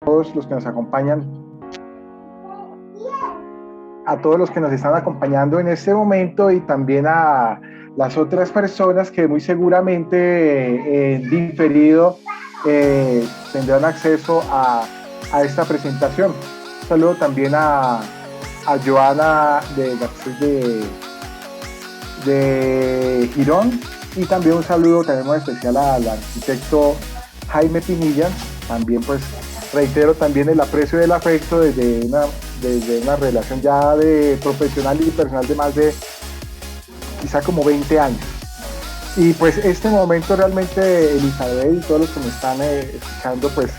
todos los que nos acompañan, a todos los que nos están acompañando en este momento y también a las otras personas que muy seguramente diferido tendrán acceso a esta presentación. Un saludo también a Joana de Girón, y también un saludo también muy especial al arquitecto Jaime Pinilla. También pues reitero también el aprecio y el afecto desde una relación ya de profesional y personal de más de quizá como 20 años. Y pues este momento realmente Elizabeth y todos los que me están escuchando pues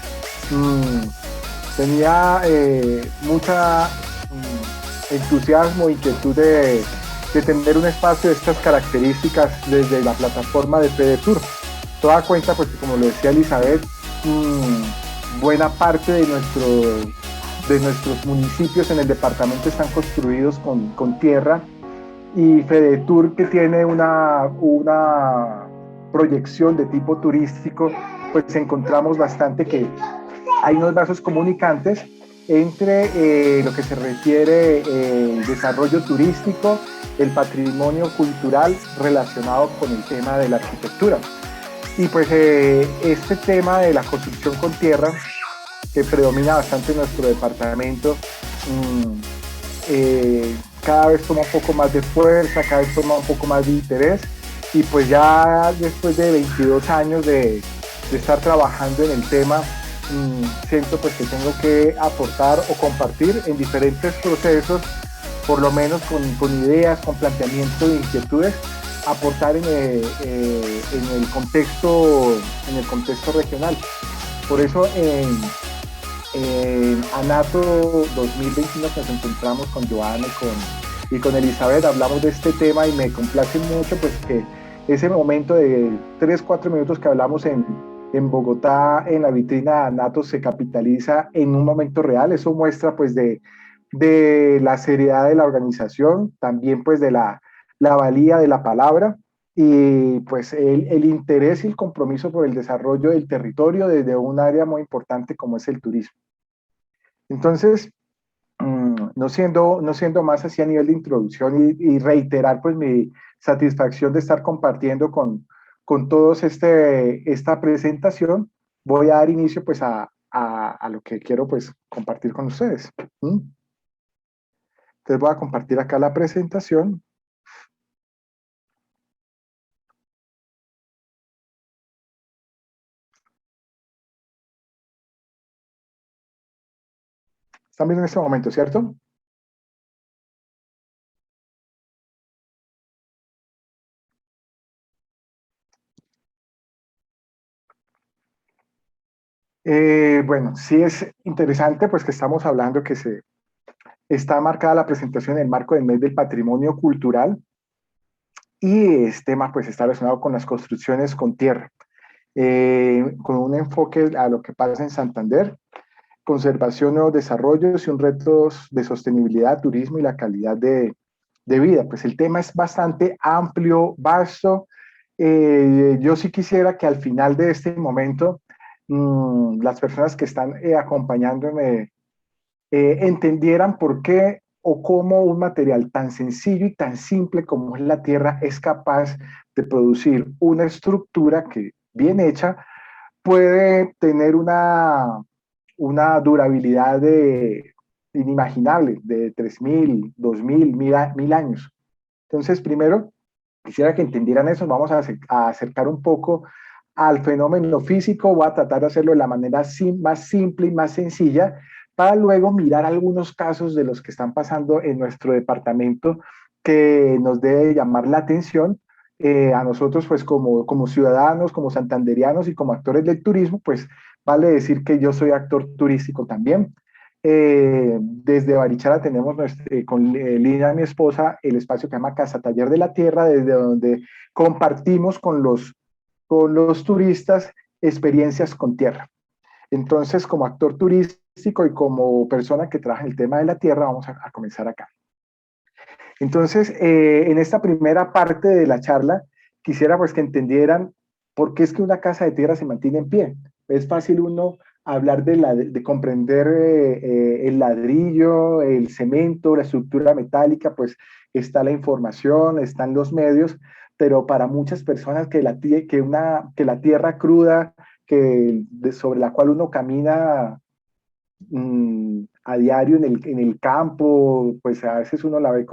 tenía mucha entusiasmo, inquietud de tener un espacio de estas características desde la plataforma de FedeTour. Toda cuenta, pues como lo decía Elizabeth, buena parte de nuestros municipios en el departamento están construidos con tierra, y FedeTour, que tiene una proyección de tipo turístico, pues encontramos bastante que hay unos vasos comunicantes entre lo que se refiere el desarrollo turístico, el patrimonio cultural relacionado con el tema de la arquitectura. Y pues este tema de la construcción con tierra, que predomina bastante en nuestro departamento, cada vez toma un poco más de fuerza, cada vez toma un poco más de interés, y pues ya después de 22 años de estar trabajando en el tema, siento pues que tengo que aportar o compartir en diferentes procesos, por lo menos con ideas, con planteamiento de inquietudes, aportar en el contexto regional. Por eso en Anato 2021 nos encontramos con Joana y con Elizabeth, hablamos de este tema, y me complace mucho pues que ese momento de 3-4 minutos que hablamos en Bogotá, en la vitrina de Anato, se capitaliza en un momento real. Eso muestra pues de la seriedad de la organización, también pues de la valía de la palabra, y pues el interés y el compromiso por el desarrollo del territorio desde un área muy importante como es el turismo. Entonces, no siendo más así a nivel de introducción, y reiterar pues mi satisfacción de estar compartiendo con todos esta presentación, voy a dar inicio pues a lo que quiero pues compartir con ustedes. Entonces voy a compartir acá la presentación. Están viendo en este momento, ¿cierto? Bueno, sí es interesante pues que estamos hablando que está marcada la presentación en el marco del mes del patrimonio cultural, y este tema pues está relacionado con las construcciones con tierra, con un enfoque a lo que pasa en Santander, conservación o desarrollos y un retos de sostenibilidad, turismo y la calidad de vida. Pues el tema es bastante amplio, vasto. Yo sí quisiera que al final de este momento las personas que están acompañándome entendieran por qué o cómo un material tan sencillo y tan simple como es la tierra es capaz de producir una estructura que, bien hecha, puede tener una durabilidad inimaginable de 3.000, 2.000, 1.000 años. Entonces, primero, quisiera que entendieran eso. Vamos a acercar un poco al fenómeno físico. Voy a tratar de hacerlo de la manera más simple y más sencilla, para luego mirar algunos casos de los que están pasando en nuestro departamento, que nos debe llamar la atención a nosotros, pues como ciudadanos, como santanderianos y como actores del turismo. Pues vale decir que yo soy actor turístico también. Desde Barichara tenemos con Lina, mi esposa, el espacio que se llama Casa Taller de la Tierra, desde donde compartimos con los turistas experiencias con tierra. Entonces, como actor turístico y como persona que trabaja en el tema de la tierra, vamos a comenzar acá. Entonces, en esta primera parte de la charla, quisiera pues que entendieran por qué es que una casa de tierra se mantiene en pie. Es fácil uno hablar de comprender el ladrillo, el cemento, la estructura metálica, pues está la información, están los medios, pero para muchas personas que la tierra cruda sobre la cual uno camina a diario en el campo, pues a veces uno la ve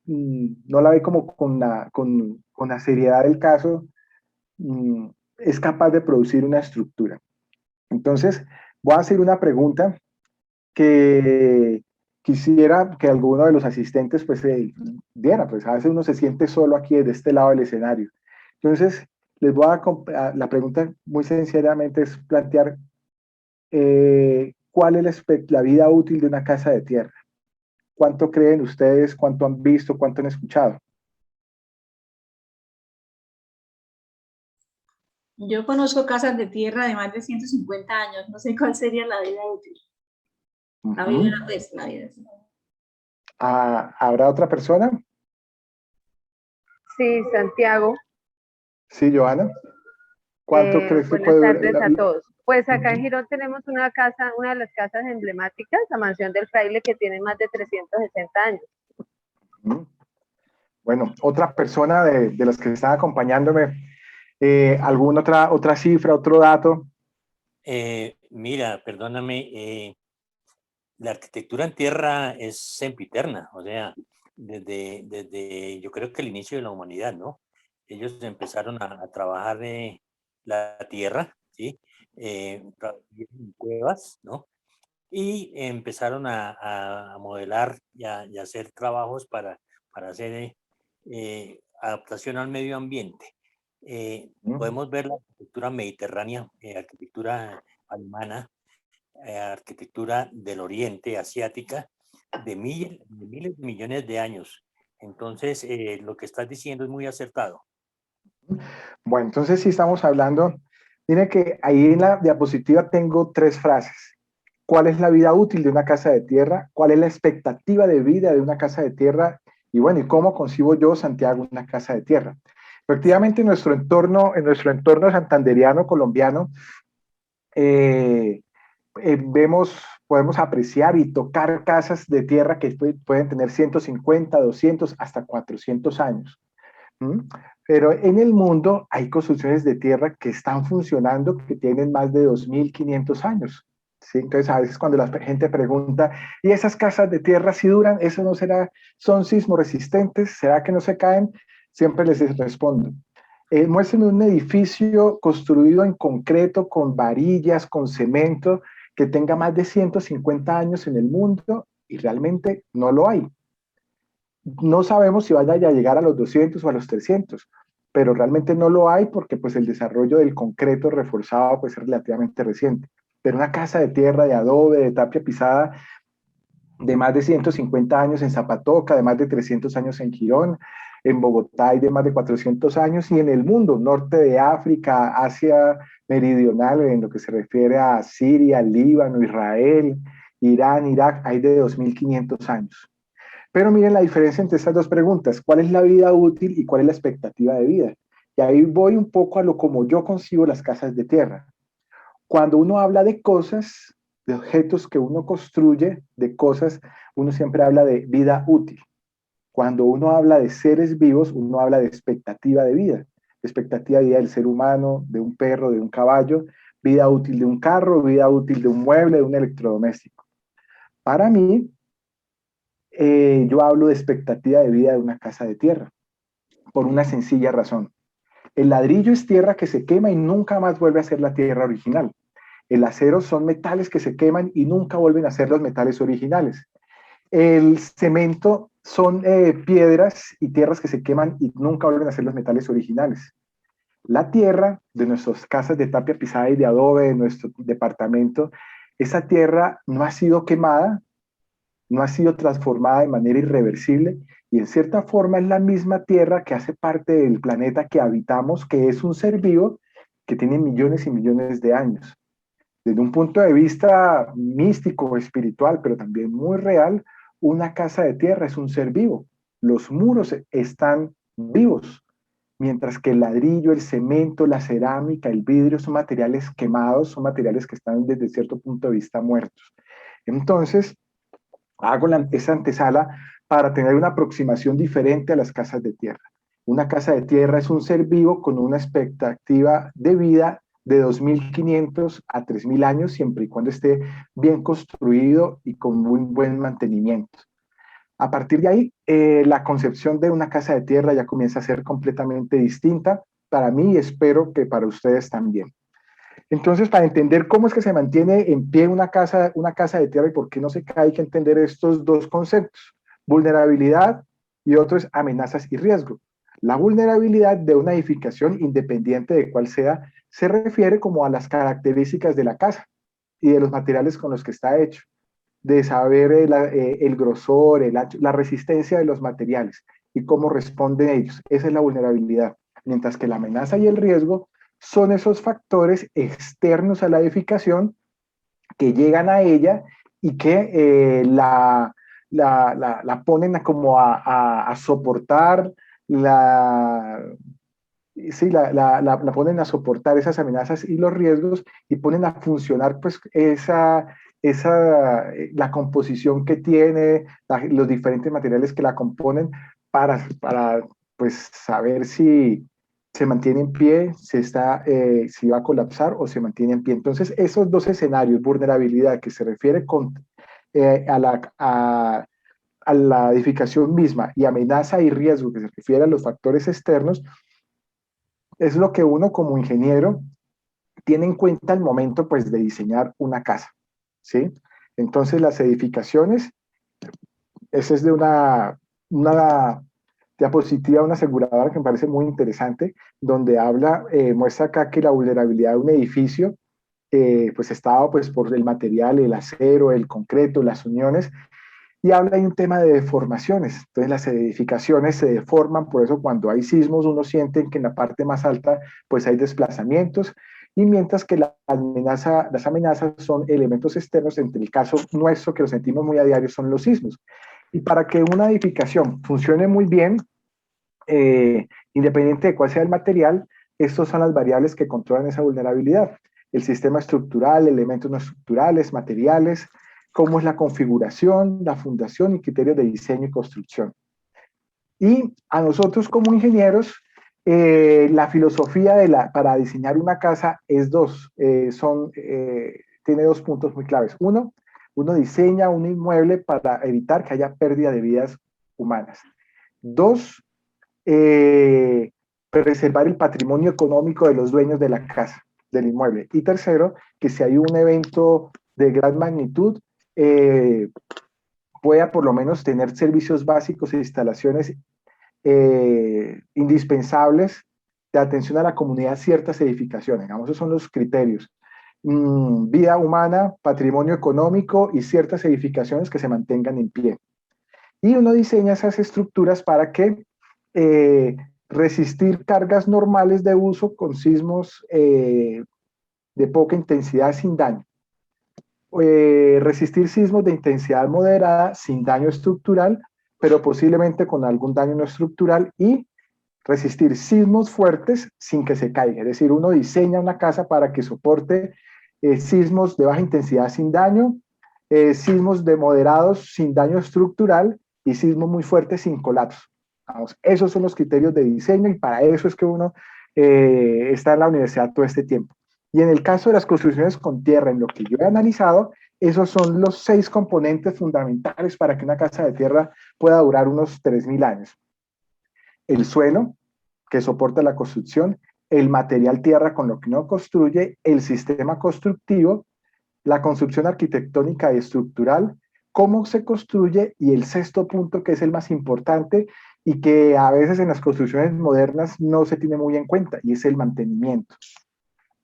no la ve como con la seriedad del caso, es capaz de producir una estructura. Entonces, voy a hacer una pregunta que quisiera que alguno de los asistentes pues diera, pues a veces uno se siente solo aquí desde este lado del escenario. Entonces, les voy la pregunta muy sencillamente es plantear cuál es la vida útil de una casa de tierra. ¿Cuánto creen ustedes? ¿Cuánto han visto? ¿Cuánto han escuchado? Yo conozco casas de tierra de más de 150 años, no sé cuál sería la vida útil. La vida, pues, la vida. ¿Habrá otra persona? Sí, Santiago. Sí, Joana. ¿Cuánto crees que Buenas puede tardes durar? a todos. Pues acá en Girón tenemos una casa, una de las casas emblemáticas, la Mansión del Fraile, que tiene más de 360 años. Bueno, otra persona de las que están acompañándome, ¿alguna otra cifra, otro dato? Mira, perdóname, la arquitectura en tierra es sempiterna, o sea, desde yo creo que el inicio de la humanidad, ¿no? Ellos empezaron a trabajar la tierra, ¿sí? En cuevas, ¿no? Y empezaron a modelar y a hacer trabajos para hacer adaptación al medio ambiente. Podemos ver la arquitectura mediterránea, arquitectura alemana, arquitectura del oriente, asiática, de miles de millones de años. Entonces, lo que estás diciendo es muy acertado. Bueno, entonces sí estamos hablando, mire que ahí en la diapositiva tengo 3 frases. ¿Cuál es la vida útil de una casa de tierra? ¿Cuál es la expectativa de vida de una casa de tierra? Y bueno, ¿y cómo concibo yo, Santiago, una casa de tierra? Efectivamente, en nuestro entorno santanderiano, colombiano, eh, podemos apreciar y tocar casas de tierra que pueden tener 150, 200, hasta 400 años. ¿Mm? Pero en el mundo hay construcciones de tierra que están funcionando, que tienen más de 2.500 años. ¿Sí? Entonces, a veces cuando la gente pregunta, ¿y esas casas de tierra si duran? ¿Eso no será? ¿Son sismo resistentes? ¿Será que no se caen? Siempre les respondo. Muéstrenme un edificio construido en concreto, con varillas, con cemento, que tenga más de 150 años en el mundo y realmente no lo hay. No sabemos si vaya a llegar a los 200 o a los 300, pero realmente no lo hay porque pues el desarrollo del concreto reforzado pues es relativamente reciente. Pero una casa de tierra, de adobe, de tapia pisada, de más de 150 años en Zapatoca, de más de 300 años en Girón, en Bogotá hay de más de 400 años y en el mundo, norte de África, Asia meridional, en lo que se refiere a Siria, Líbano, Israel, Irán, Irak, hay de 2.500 años. Pero miren la diferencia entre estas dos preguntas. ¿Cuál es la vida útil y cuál es la expectativa de vida? Y ahí voy un poco a lo como yo concibo las casas de tierra. Cuando uno habla de cosas, de objetos que uno construye, de cosas, uno siempre habla de vida útil. Cuando uno habla de seres vivos, uno habla de expectativa de vida. Expectativa de vida del ser humano, de un perro, de un caballo, vida útil de un carro, vida útil de un mueble, de un electrodoméstico. Para mí, yo hablo de expectativa de vida de una casa de tierra, por una sencilla razón. El ladrillo es tierra que se quema y nunca más vuelve a ser la tierra original. El acero son metales que se queman y nunca vuelven a ser los metales originales. El cemento son piedras y tierras que se queman y nunca vuelven a ser los metales originales. La tierra de nuestras casas de tapia pisada y de adobe, de nuestro departamento, esa tierra no ha sido quemada, no ha sido transformada de manera irreversible y en cierta forma es la misma tierra que hace parte del planeta que habitamos, que es un ser vivo que tiene millones y millones de años. Desde un punto de vista místico o espiritual, pero también muy real, una casa de tierra es un ser vivo. Los muros están vivos. mientras que el ladrillo, el cemento, la cerámica, el vidrio son materiales quemados, son materiales que están desde cierto punto de vista muertos. Entonces, hago esa antesala para tener una aproximación diferente a las casas de tierra. Una casa de tierra es un ser vivo con una expectativa de vida de 2.500 a 3.000 años, siempre y cuando esté bien construido y con muy buen mantenimiento. A partir de ahí, la concepción de una casa de tierra ya comienza a ser completamente distinta para mí y espero que para ustedes también. Entonces, para entender cómo es que se mantiene en pie una casa de tierra y por qué no se cae, hay que entender estos dos conceptos, vulnerabilidad y otro es amenazas y riesgo. La vulnerabilidad de una edificación, independiente de cuál sea, se refiere como a las características de la casa y de los materiales con los que está hecho, de saber el grosor, el ancho, la resistencia de los materiales y cómo responden ellos. Esa es la vulnerabilidad. Mientras que la amenaza y el riesgo son esos factores externos a la edificación que llegan a ella y que la ponen como a soportar la ponen a soportar esas amenazas y los riesgos y ponen a funcionar pues la composición que tiene, los diferentes materiales que la componen para pues saber si se mantiene en pie, si va a colapsar o se mantiene en pie. Entonces, esos dos escenarios, vulnerabilidad que se refiere a la edificación misma y amenaza y riesgo que se refiere a los factores externos, es lo que uno como ingeniero tiene en cuenta al momento pues, de diseñar una casa, ¿sí? Entonces, las edificaciones, esa es de una diapositiva, una aseguradora que me parece muy interesante, donde muestra acá que la vulnerabilidad de un edificio pues está dado pues, por el material, el acero, el concreto, las uniones, y habla de un tema de deformaciones. Entonces las edificaciones se deforman, por eso cuando hay sismos uno siente que en la parte más alta pues hay desplazamientos, y mientras que las amenazas son elementos externos, entre el caso nuestro que lo sentimos muy a diario son los sismos. Y para que una edificación funcione muy bien, independiente de cuál sea el material, estas son las variables que controlan esa vulnerabilidad. El sistema estructural, elementos no estructurales, materiales, cómo es la configuración, la fundación y criterios de diseño y construcción. Y a nosotros como ingenieros, la filosofía para diseñar una casa es tiene dos puntos muy claves. Uno diseña un inmueble para evitar que haya pérdida de vidas humanas. Dos, preservar el patrimonio económico de los dueños de la casa, del inmueble. Y tercero, que si hay un evento de gran magnitud, pueda por lo menos tener servicios básicos e instalaciones indispensables de atención a la comunidad, ciertas edificaciones. Digamos, esos son los criterios. Vida humana, patrimonio económico y ciertas edificaciones que se mantengan en pie. Y uno diseña esas estructuras para que resistir cargas normales de uso con sismos de poca intensidad sin daño. Resistir sismos de intensidad moderada sin daño estructural, pero posiblemente con algún daño no estructural, y resistir sismos fuertes sin que se caiga. Es decir, uno diseña una casa para que soporte sismos de baja intensidad sin daño, sismos de moderados sin daño estructural y sismos muy fuertes sin colapso. Vamos, esos son los criterios de diseño y para eso es que uno está en la universidad todo este tiempo. Y en el caso de las construcciones con tierra, en lo que yo he analizado, esos son los 6 componentes fundamentales para que una casa de tierra pueda durar unos 3.000 años. El suelo, que soporta la construcción, el material tierra con lo que uno construye, el sistema constructivo, la construcción arquitectónica y estructural, cómo se construye, y el 6º punto, que es el más importante y que a veces en las construcciones modernas no se tiene muy en cuenta, y es el mantenimiento.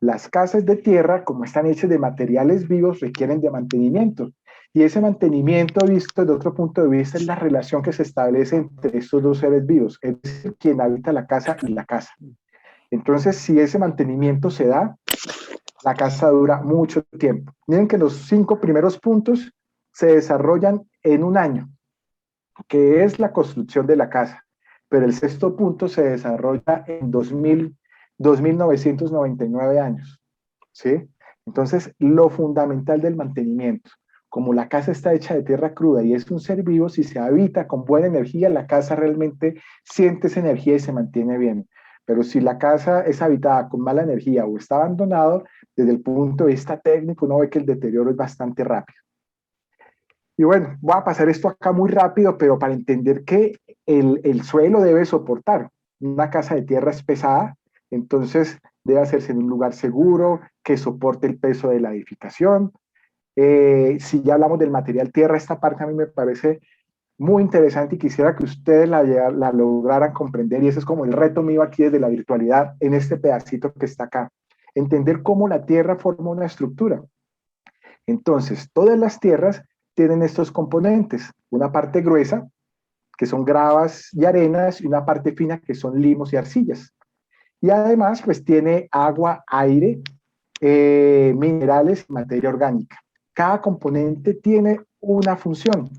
Las casas de tierra, como están hechas de materiales vivos, requieren de mantenimiento. Y ese mantenimiento, visto desde otro punto de vista, es la relación que se establece entre estos dos seres vivos, es decir, quien habita la casa y la casa. Entonces, si ese mantenimiento se da, la casa dura mucho tiempo. Miren que los 5 primeros puntos se desarrollan en un año, que es la construcción de la casa. pero el sexto punto se desarrolla en 2.999 años, ¿sí? Entonces, lo fundamental del mantenimiento, como la casa está hecha de tierra cruda y es un ser vivo, si se habita con buena energía, la casa realmente siente esa energía y se mantiene bien. Pero si la casa es habitada con mala energía o está abandonado, desde el punto de vista técnico, uno ve que el deterioro es bastante rápido. Y bueno, voy a pasar esto acá muy rápido, pero para entender que el suelo debe soportar. Una casa de tierra es pesada, entonces debe hacerse en un lugar seguro, que soporte el peso de la edificación. Si ya hablamos del material tierra, esta parte a mí me parece muy interesante y quisiera que ustedes la lograran comprender, y ese es como el reto mío aquí desde la virtualidad en este pedacito que está acá. Entender cómo la tierra forma una estructura. Entonces, todas las tierras tienen estos componentes, una parte gruesa, que son gravas y arenas, y una parte fina, que son limos y arcillas. Y además, pues tiene agua, aire, minerales y materia orgánica. Cada componente tiene una función,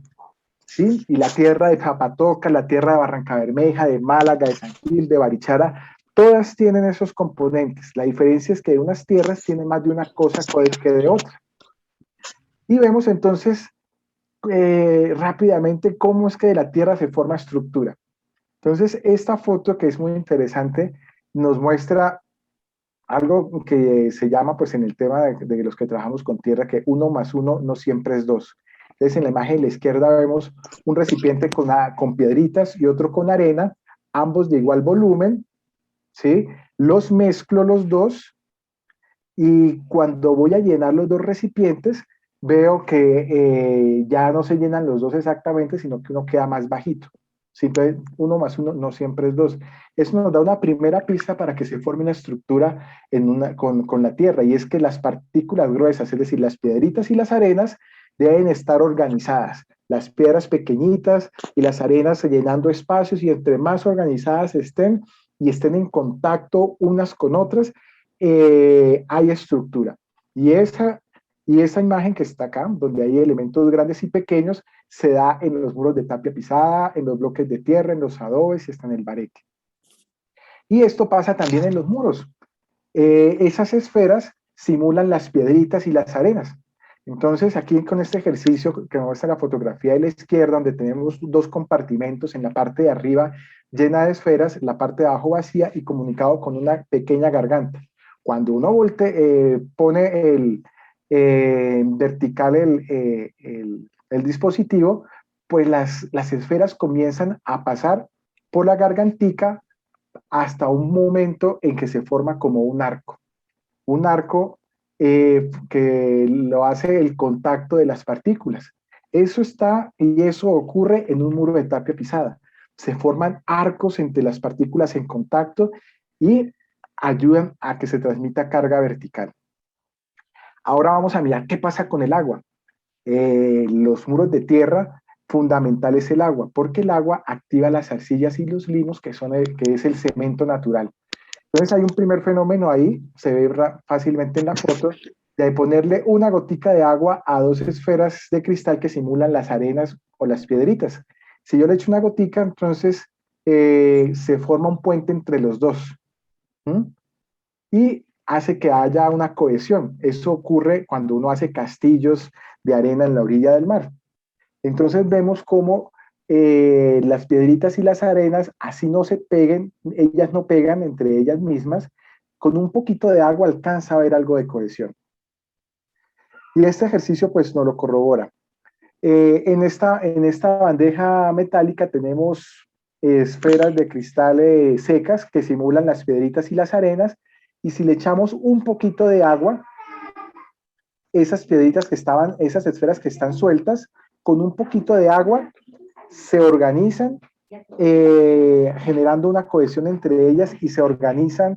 ¿sí? Y la tierra de Zapatoca, la tierra de Barrancabermeja, de Málaga, de San Gil, de Barichara, todas tienen esos componentes. La diferencia es que unas tierras tienen más de una cosa que de otra. Y vemos entonces rápidamente cómo es que de la tierra se forma estructura. Entonces, esta foto, que es muy interesante, nos muestra algo que se llama, pues en el tema de los que trabajamos con tierra, que 1 más 1 no siempre es 2. Entonces, en la imagen de la izquierda vemos un recipiente con piedritas y otro con arena, ambos de igual volumen, ¿sí? Los mezclo los dos, y cuando voy a llenar los dos recipientes, veo que ya no se llenan los dos exactamente, sino que uno queda más bajito. ¿Sí? Entonces, 1 más 1 no siempre es 2. Eso nos da una primera pista para que se forme una estructura con la tierra, y es que las partículas gruesas, es decir, las piedritas y las arenas, deben estar organizadas. Las piedras pequeñitas y las arenas llenando espacios, y entre más organizadas estén y estén en contacto unas con otras, hay estructura. Y esa imagen que está acá, donde hay elementos grandes y pequeños, se da en los muros de tapia pisada, en los bloques de tierra, en los adobes y está en el bareque. Y esto pasa también en los muros. Esas esferas simulan las piedritas y las arenas. Entonces, aquí con este ejercicio que muestra la fotografía de la izquierda, donde tenemos dos compartimentos, en la parte de arriba llena de esferas, la parte de abajo vacía y comunicado con una pequeña garganta. Cuando uno pone vertical el dispositivo, pues las esferas comienzan a pasar por la gargantica hasta un momento en que se forma como un arco. Un arco que lo hace el contacto de las partículas. Eso ocurre en un muro de tapia pisada. Se forman arcos entre las partículas en contacto y ayudan a que se transmita carga vertical. Ahora vamos a mirar qué pasa con el agua. Los muros de tierra, fundamental es el agua, porque el agua activa las arcillas y los limos, que es el cemento natural. Entonces hay un primer fenómeno ahí, se ve fácilmente en la foto, de ponerle una gotica de agua a dos esferas de cristal que simulan las arenas o las piedritas. Si yo le echo una gotica, entonces se forma un puente entre los dos. Y hace que haya una cohesión. Eso ocurre cuando uno hace castillos de arena en la orilla del mar. Entonces vemos cómo las piedritas y las arenas, así no se peguen, ellas no pegan entre ellas mismas, con un poquito de agua alcanza a haber algo de cohesión. Y este ejercicio pues nos lo corrobora. En esta bandeja metálica tenemos esferas de cristal secas que simulan las piedritas y las arenas, y si le echamos un poquito de agua, esas piedritas esas esferas que están sueltas, con un poquito de agua se organizan, generando una cohesión entre ellas, y se organizan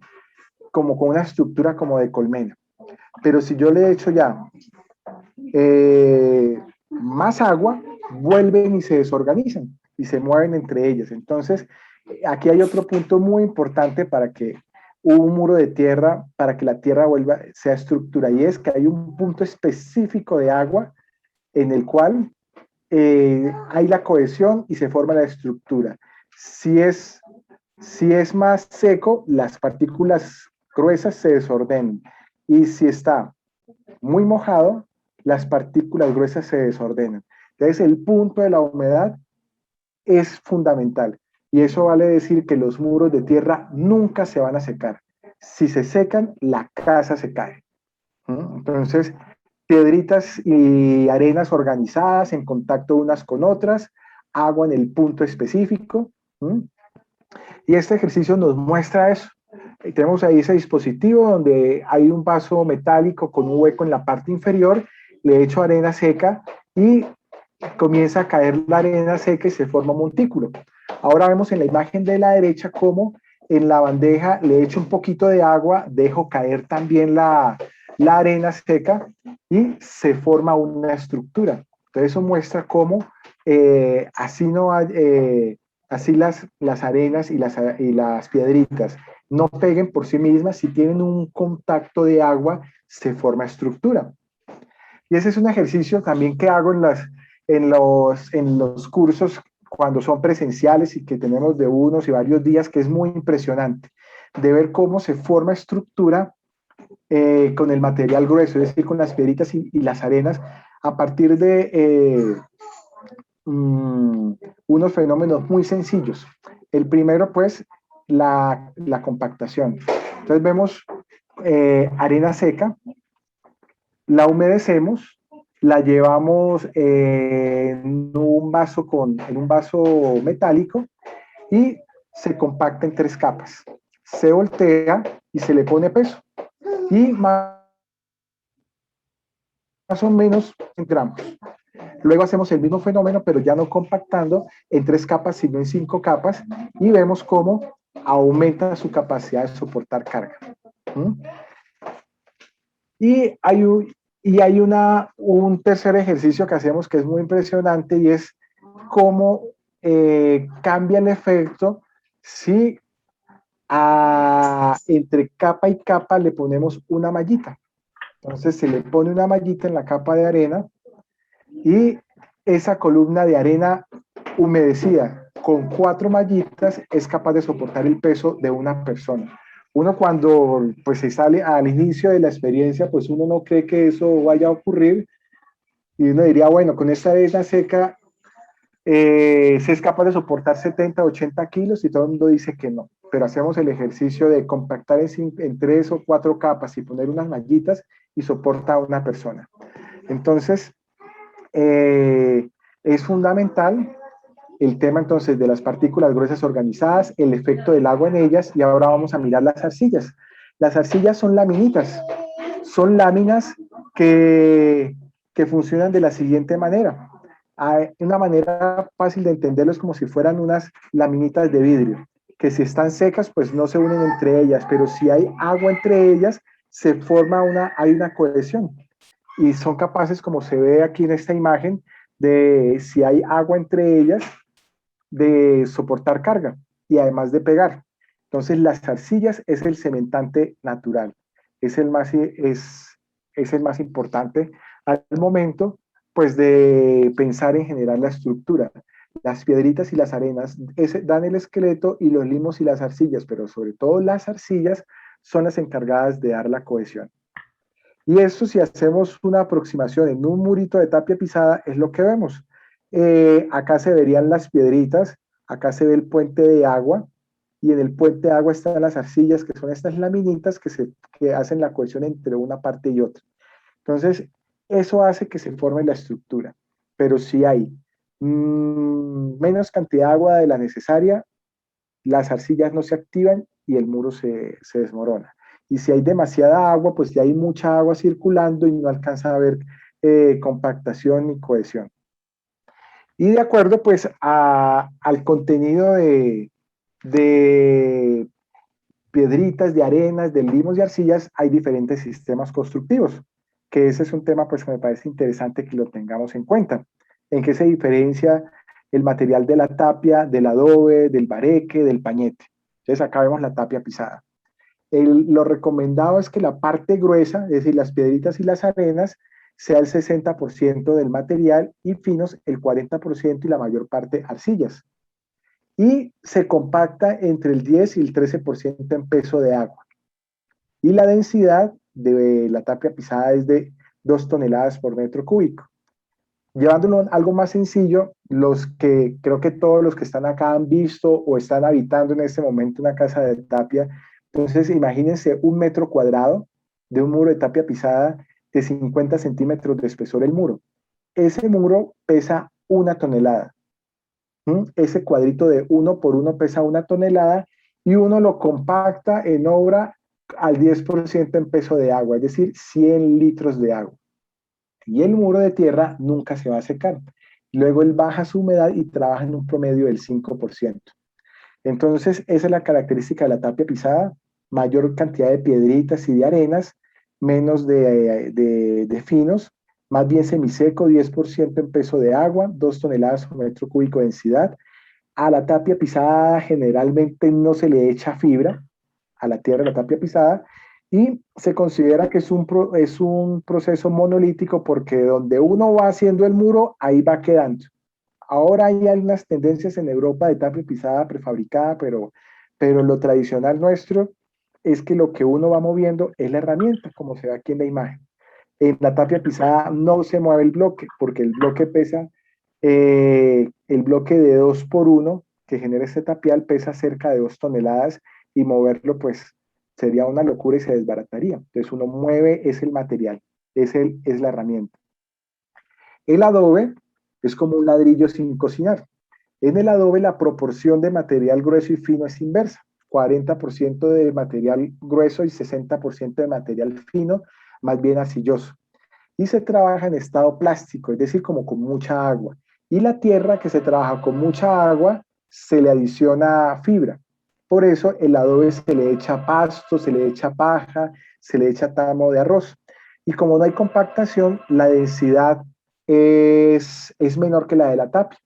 como con una estructura como de colmena. Pero si yo le echo ya más agua, vuelven y se desorganizan y se mueven entre ellas. Entonces, aquí hay otro punto muy importante para que un muro de tierra, para que la tierra sea estructura, y es que hay un punto específico de agua en el cual hay la cohesión y se forma la estructura. Si es Si es más seco, las partículas gruesas se desordenan. Y si está muy mojado, las partículas gruesas se desordenan. Entonces, el punto de la humedad es fundamental. Y eso vale decir que los muros de tierra nunca se van a secar. Si se secan, la casa se cae. Entonces, piedritas y arenas organizadas en contacto unas con otras, agua en el punto específico. Y este ejercicio nos muestra eso. Tenemos ahí ese dispositivo donde hay un vaso metálico con un hueco en la parte inferior, le echo arena seca y comienza a caer la arena seca y se forma un montículo. Ahora vemos en la imagen de la derecha cómo en la bandeja le echo un poquito de agua, dejo caer también la arena seca y se forma una estructura. Entonces eso muestra cómo así no hay, así las arenas y las piedritas no peguen por sí mismas, si tienen un contacto de agua, se forma estructura. Y ese es un ejercicio también que hago en los cursos cuando son presenciales y que tenemos de unos y varios días, que es muy impresionante, de ver cómo se forma estructura con el material grueso, es decir, con las piedritas y las arenas, a partir de unos fenómenos muy sencillos. El primero, pues, la compactación. Entonces vemos arena seca, la humedecemos, la llevamos en un vaso metálico y se compacta en 3 capas. Se voltea y se le pone peso. Y más o menos en gramos. Luego hacemos el mismo fenómeno, pero ya no compactando en 3 capas, sino en 5 capas, y vemos cómo aumenta su capacidad de soportar carga. Y hay un tercer ejercicio que hacemos que es muy impresionante, y es cómo cambia el efecto si entre capa y capa le ponemos una mallita. Entonces se le pone una mallita en la capa de arena y esa columna de arena humedecida con 4 mallitas es capaz de soportar el peso de una persona. Uno cuando pues se sale al inicio de la experiencia, pues uno no cree que eso vaya a ocurrir y uno diría, bueno, con esta arena seca se es capaz de soportar 70, 80 kilos y todo el mundo dice que no. Pero hacemos el ejercicio de compactar en 3 o 4 capas y poner unas mallitas y soporta a una persona. Entonces, es fundamental el tema entonces de las partículas gruesas organizadas, el efecto del agua en ellas, y ahora vamos a mirar las arcillas. Las arcillas son laminitas, son láminas que funcionan de la siguiente manera. Hay una manera fácil de entenderlo es como si fueran unas laminitas de vidrio, que si están secas pues no se unen entre ellas, pero si hay agua entre ellas se forma hay una cohesión. Y son capaces, como se ve aquí en esta imagen, de si hay agua entre ellas, de soportar carga y además de pegar. Entonces las arcillas es el cementante natural, es el más importante al momento pues de pensar en generar la estructura. Las piedritas y las arenas dan el esqueleto y los limos y las arcillas, pero sobre todo las arcillas son las encargadas de dar la cohesión. Y esto, si hacemos una aproximación en un murito de tapia pisada, es lo que vemos. Acá se verían las piedritas, acá se ve el puente de agua, y en el puente de agua están las arcillas, que son estas laminitas que hacen la cohesión entre una parte y otra. Entonces, eso hace que se forme la estructura. Pero si hay menos cantidad de agua de la necesaria, las arcillas no se activan y el muro se desmorona. Y si hay demasiada agua, pues ya hay mucha agua circulando y no alcanza a haber compactación ni cohesión. Y de acuerdo pues al contenido de piedritas, de arenas, de limos y arcillas, hay diferentes sistemas constructivos, que ese es un tema pues que me parece interesante que lo tengamos en cuenta. ¿En qué se diferencia el material de la tapia, del adobe, del bareque, del pañete? Entonces acá vemos la tapia pisada. Lo recomendado es que la parte gruesa, es decir, las piedritas y las arenas, sea el 60% del material y finos el 40% y la mayor parte arcillas. y se compacta entre el 10 y el 13% en peso de agua. Y la densidad de la tapia pisada es de 2 toneladas por metro cúbico. Llevándolo a algo más sencillo, creo que todos los que están acá han visto o están habitando en este momento una casa de tapia. Entonces, imagínense un metro cuadrado de un muro de tapia pisada de 50 centímetros de espesor el muro. Ese muro pesa 1 tonelada. Ese cuadrito de 1 por 1 pesa 1 tonelada y uno lo compacta en obra al 10% en peso de agua, es decir, 100 litros de agua. Y el muro de tierra nunca se va a secar. Luego él baja su humedad y trabaja en un promedio del 5%. Entonces, esa es la característica de la tapia pisada: mayor cantidad de piedritas y de arenas, menos de finos, más bien semiseco, 10% en peso de agua, 2 toneladas por metro cúbico de densidad. A la tapia pisada generalmente no se le echa fibra, a la tierra de la tapia pisada, y se considera que es un proceso monolítico porque donde uno va haciendo el muro, ahí va quedando. Ahora hay algunas tendencias en Europa de tapia pisada prefabricada, pero lo tradicional nuestro es que lo que uno va moviendo es la herramienta, como se ve aquí en la imagen. En la tapia pisada no se mueve el bloque, porque el bloque pesa, el bloque de 2 por 1 que genera este tapial pesa cerca de 2 toneladas y moverlo pues sería una locura y se desbarataría. Entonces uno mueve, es el material, es la herramienta. El adobe es como un ladrillo sin cocinar. En el adobe la proporción de material grueso y fino es inversa. 40% de material grueso y 60% de material fino, más bien arcilloso. Y se trabaja en estado plástico, es decir, como con mucha agua. Y la tierra que se trabaja con mucha agua, se le adiciona fibra. Por eso el adobe se le echa pasto, se le echa paja, se le echa tamo de arroz. Y como no hay compactación, la densidad es menor que la de la tapia,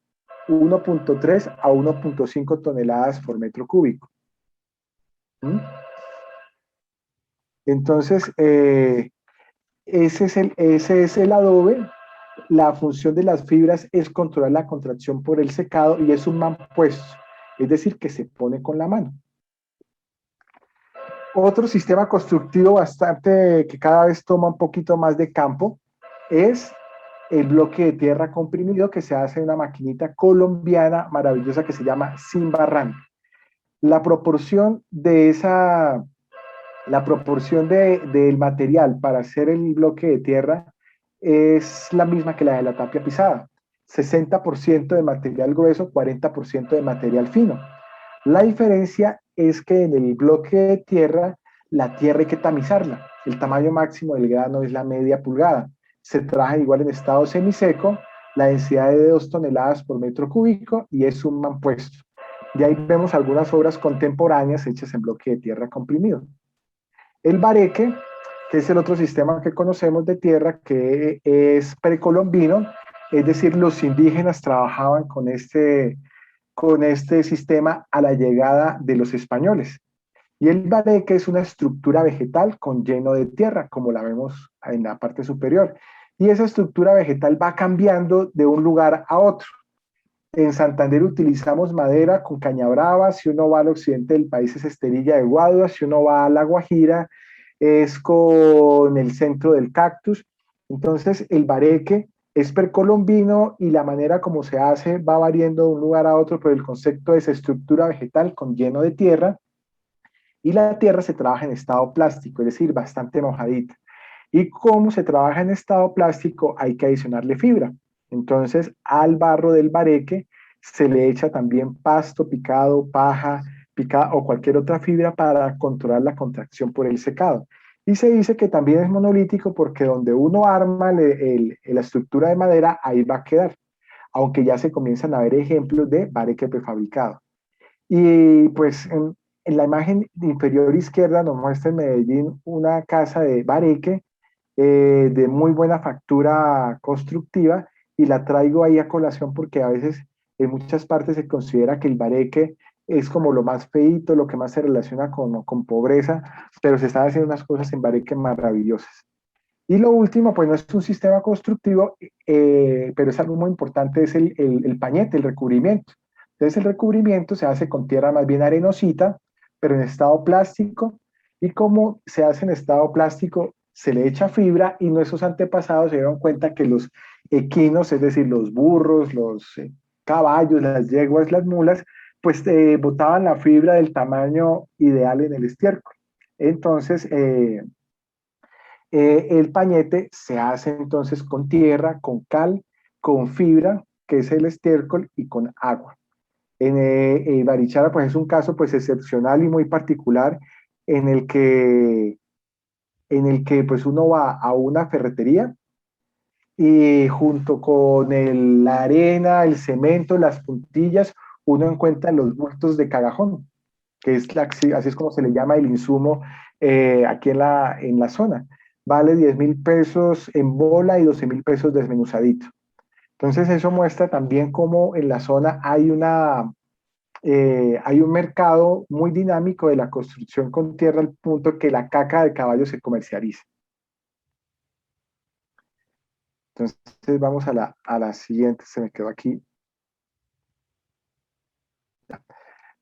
1.3 a 1.5 toneladas por metro cúbico. Entonces, ese es el adobe. La función de las fibras es controlar la contracción por el secado y es un mampuesto, es decir, que se pone con la mano. Otro sistema constructivo bastante que cada vez toma un poquito más de campo es el bloque de tierra comprimido, que se hace en una maquinita colombiana maravillosa que se llama Simbarran. La proporción del material para hacer el bloque de tierra es la misma que la de la tapia pisada. 60% de material grueso, 40% de material fino. La diferencia es que en el bloque de tierra, la tierra hay que tamizarla. El tamaño máximo del grano es la media pulgada. Se trabaja igual en estado semiseco, la densidad es de 2 toneladas por metro cúbico y es un mampuesto. Y ahí vemos algunas obras contemporáneas hechas en bloque de tierra comprimido. El bareque, que es el otro sistema que conocemos de tierra, que es precolombino, es decir, los indígenas trabajaban con este sistema a la llegada de los españoles. Y el bareque es una estructura vegetal con lleno de tierra, como la vemos en la parte superior. Y esa estructura vegetal va cambiando de un lugar a otro. En Santander utilizamos madera con caña brava. Si uno va al occidente del país es esterilla de guadua. Si uno va a La Guajira es con el centro del cactus. Entonces el bareque es precolombino y la manera como se hace va variando de un lugar a otro, pero el concepto es estructura vegetal con lleno de tierra, y la tierra se trabaja en estado plástico, es decir, bastante mojadita. Y como se trabaja en estado plástico, hay que adicionarle fibra. Entonces, al barro del bareque se le echa también pasto picado, paja picada o cualquier otra fibra para controlar la contracción por el secado. Y se dice que también es monolítico porque donde uno arma la estructura de madera, ahí va a quedar, aunque ya se comienzan a ver ejemplos de bareque prefabricado. Y pues en la imagen inferior izquierda nos muestra en Medellín una casa de bareque de muy buena factura constructiva, y la traigo ahí a colación porque a veces en muchas partes se considera que el bareque es como lo más feíto, lo que más se relaciona con pobreza, pero se están haciendo unas cosas en bareque maravillosas. Y lo último, pues no es un sistema constructivo, pero es algo muy importante, es el pañete, el recubrimiento. Entonces el recubrimiento se hace con tierra más bien arenosita, pero en estado plástico, y como se hace en estado plástico, se le echa fibra y nuestros antepasados se dieron cuenta que los equinos, es decir, los burros, los caballos, las yeguas, las mulas, pues botaban la fibra del tamaño ideal en el estiércol. Entonces, el pañete se hace entonces con tierra, con cal, con fibra, que es el estiércol, y con agua. En Barichara, pues es un caso pues excepcional y muy particular en el que pues uno va a una ferretería y junto con la arena, el cemento, las puntillas, uno encuentra los bultos de cagajón, que es así es como se le llama el insumo aquí en la zona. Vale 10.000 pesos en bola y 12.000 pesos desmenuzadito. Entonces eso muestra también cómo en la zona hay un mercado muy dinámico de la construcción con tierra al punto que la caca de caballo se comercializa. Entonces vamos a la siguiente, se me quedó aquí.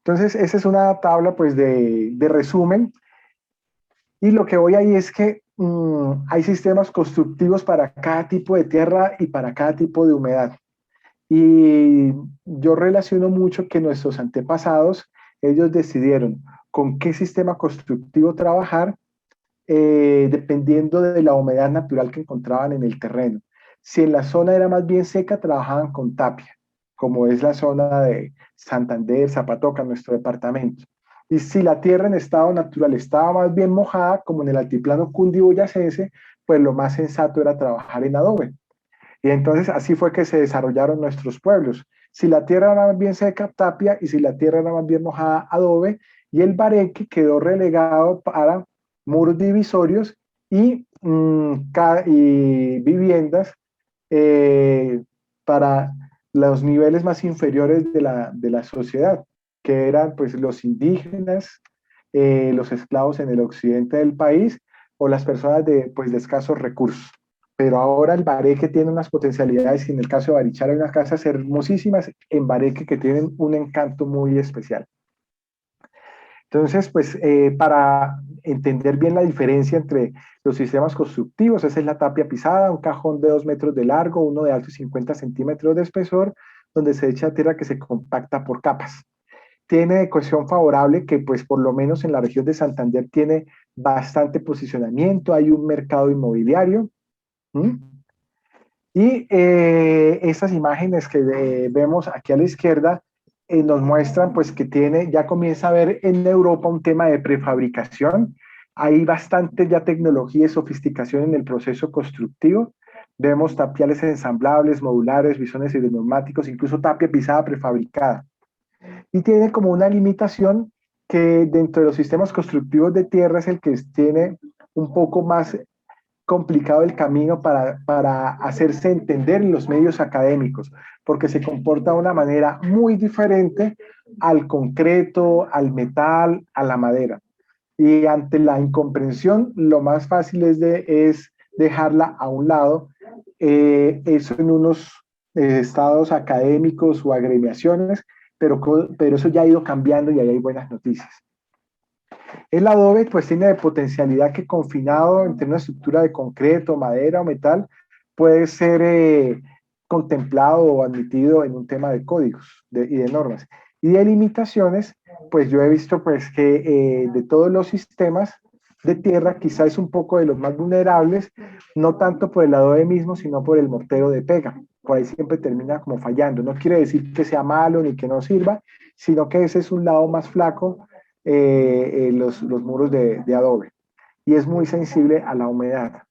Entonces esa es una tabla pues de resumen, y lo que voy ahí es que hay sistemas constructivos para cada tipo de tierra y para cada tipo de humedad. Y yo relaciono mucho que nuestros antepasados, ellos decidieron con qué sistema constructivo trabajar dependiendo de la humedad natural que encontraban en el terreno. Si en la zona era más bien seca, trabajaban con tapia, como es la zona de Santander, Zapatoca, nuestro departamento. Y si la tierra en estado natural estaba más bien mojada, como en el altiplano cundiboyacense, pues lo más sensato era trabajar en adobe. Y entonces así fue que se desarrollaron nuestros pueblos. Si la tierra era más bien seca, tapia, y si la tierra era más bien mojada, adobe, y el bareque quedó relegado para muros divisorios y viviendas para los niveles más inferiores de la sociedad, que eran pues los indígenas, los esclavos en el occidente del país o las personas pues, de escasos recursos. Pero ahora el Bareque tiene unas potencialidades, y en el caso de Barichara hay unas casas hermosísimas en Bareque que tienen un encanto muy especial. Entonces, pues para entender bien la diferencia entre los sistemas constructivos, esa es la tapia pisada, un cajón de 2 metros de largo, uno de alto y 50 centímetros de espesor, donde se echa tierra que se compacta por capas. Tiene cohesión favorable, que pues por lo menos en la región de Santander tiene bastante posicionamiento, hay un mercado inmobiliario. Y estas imágenes que vemos aquí a la izquierda nos muestran pues que ya comienza a haber en Europa un tema de prefabricación. Hay bastante ya tecnología y sofisticación en el proceso constructivo. Vemos tapiales ensamblables, modulares, bisones hidroneumáticos, incluso tapia pisada prefabricada. Y tiene como una limitación que dentro de los sistemas constructivos de tierra es el que tiene un poco más complicado el camino para hacerse entender en los medios académicos, porque se comporta de una manera muy diferente al concreto, al metal, a la madera. Y ante la incomprensión, lo más fácil es dejarla a un lado, eso en unos estados académicos o agremiaciones, pero eso ya ha ido cambiando y ahí hay buenas noticias. El adobe pues tiene potencialidad que confinado entre una estructura de concreto, madera o metal puede ser contemplado o admitido en un tema de códigos y de normas. Y de limitaciones, pues yo he visto pues que de todos los sistemas de tierra quizá es un poco de los más vulnerables, no tanto por el adobe mismo, sino por el mortero de pega. Por ahí siempre termina como fallando. No quiere decir que sea malo ni que no sirva, sino que ese es un lado más flaco, los muros de adobe, y es muy sensible a la humedad.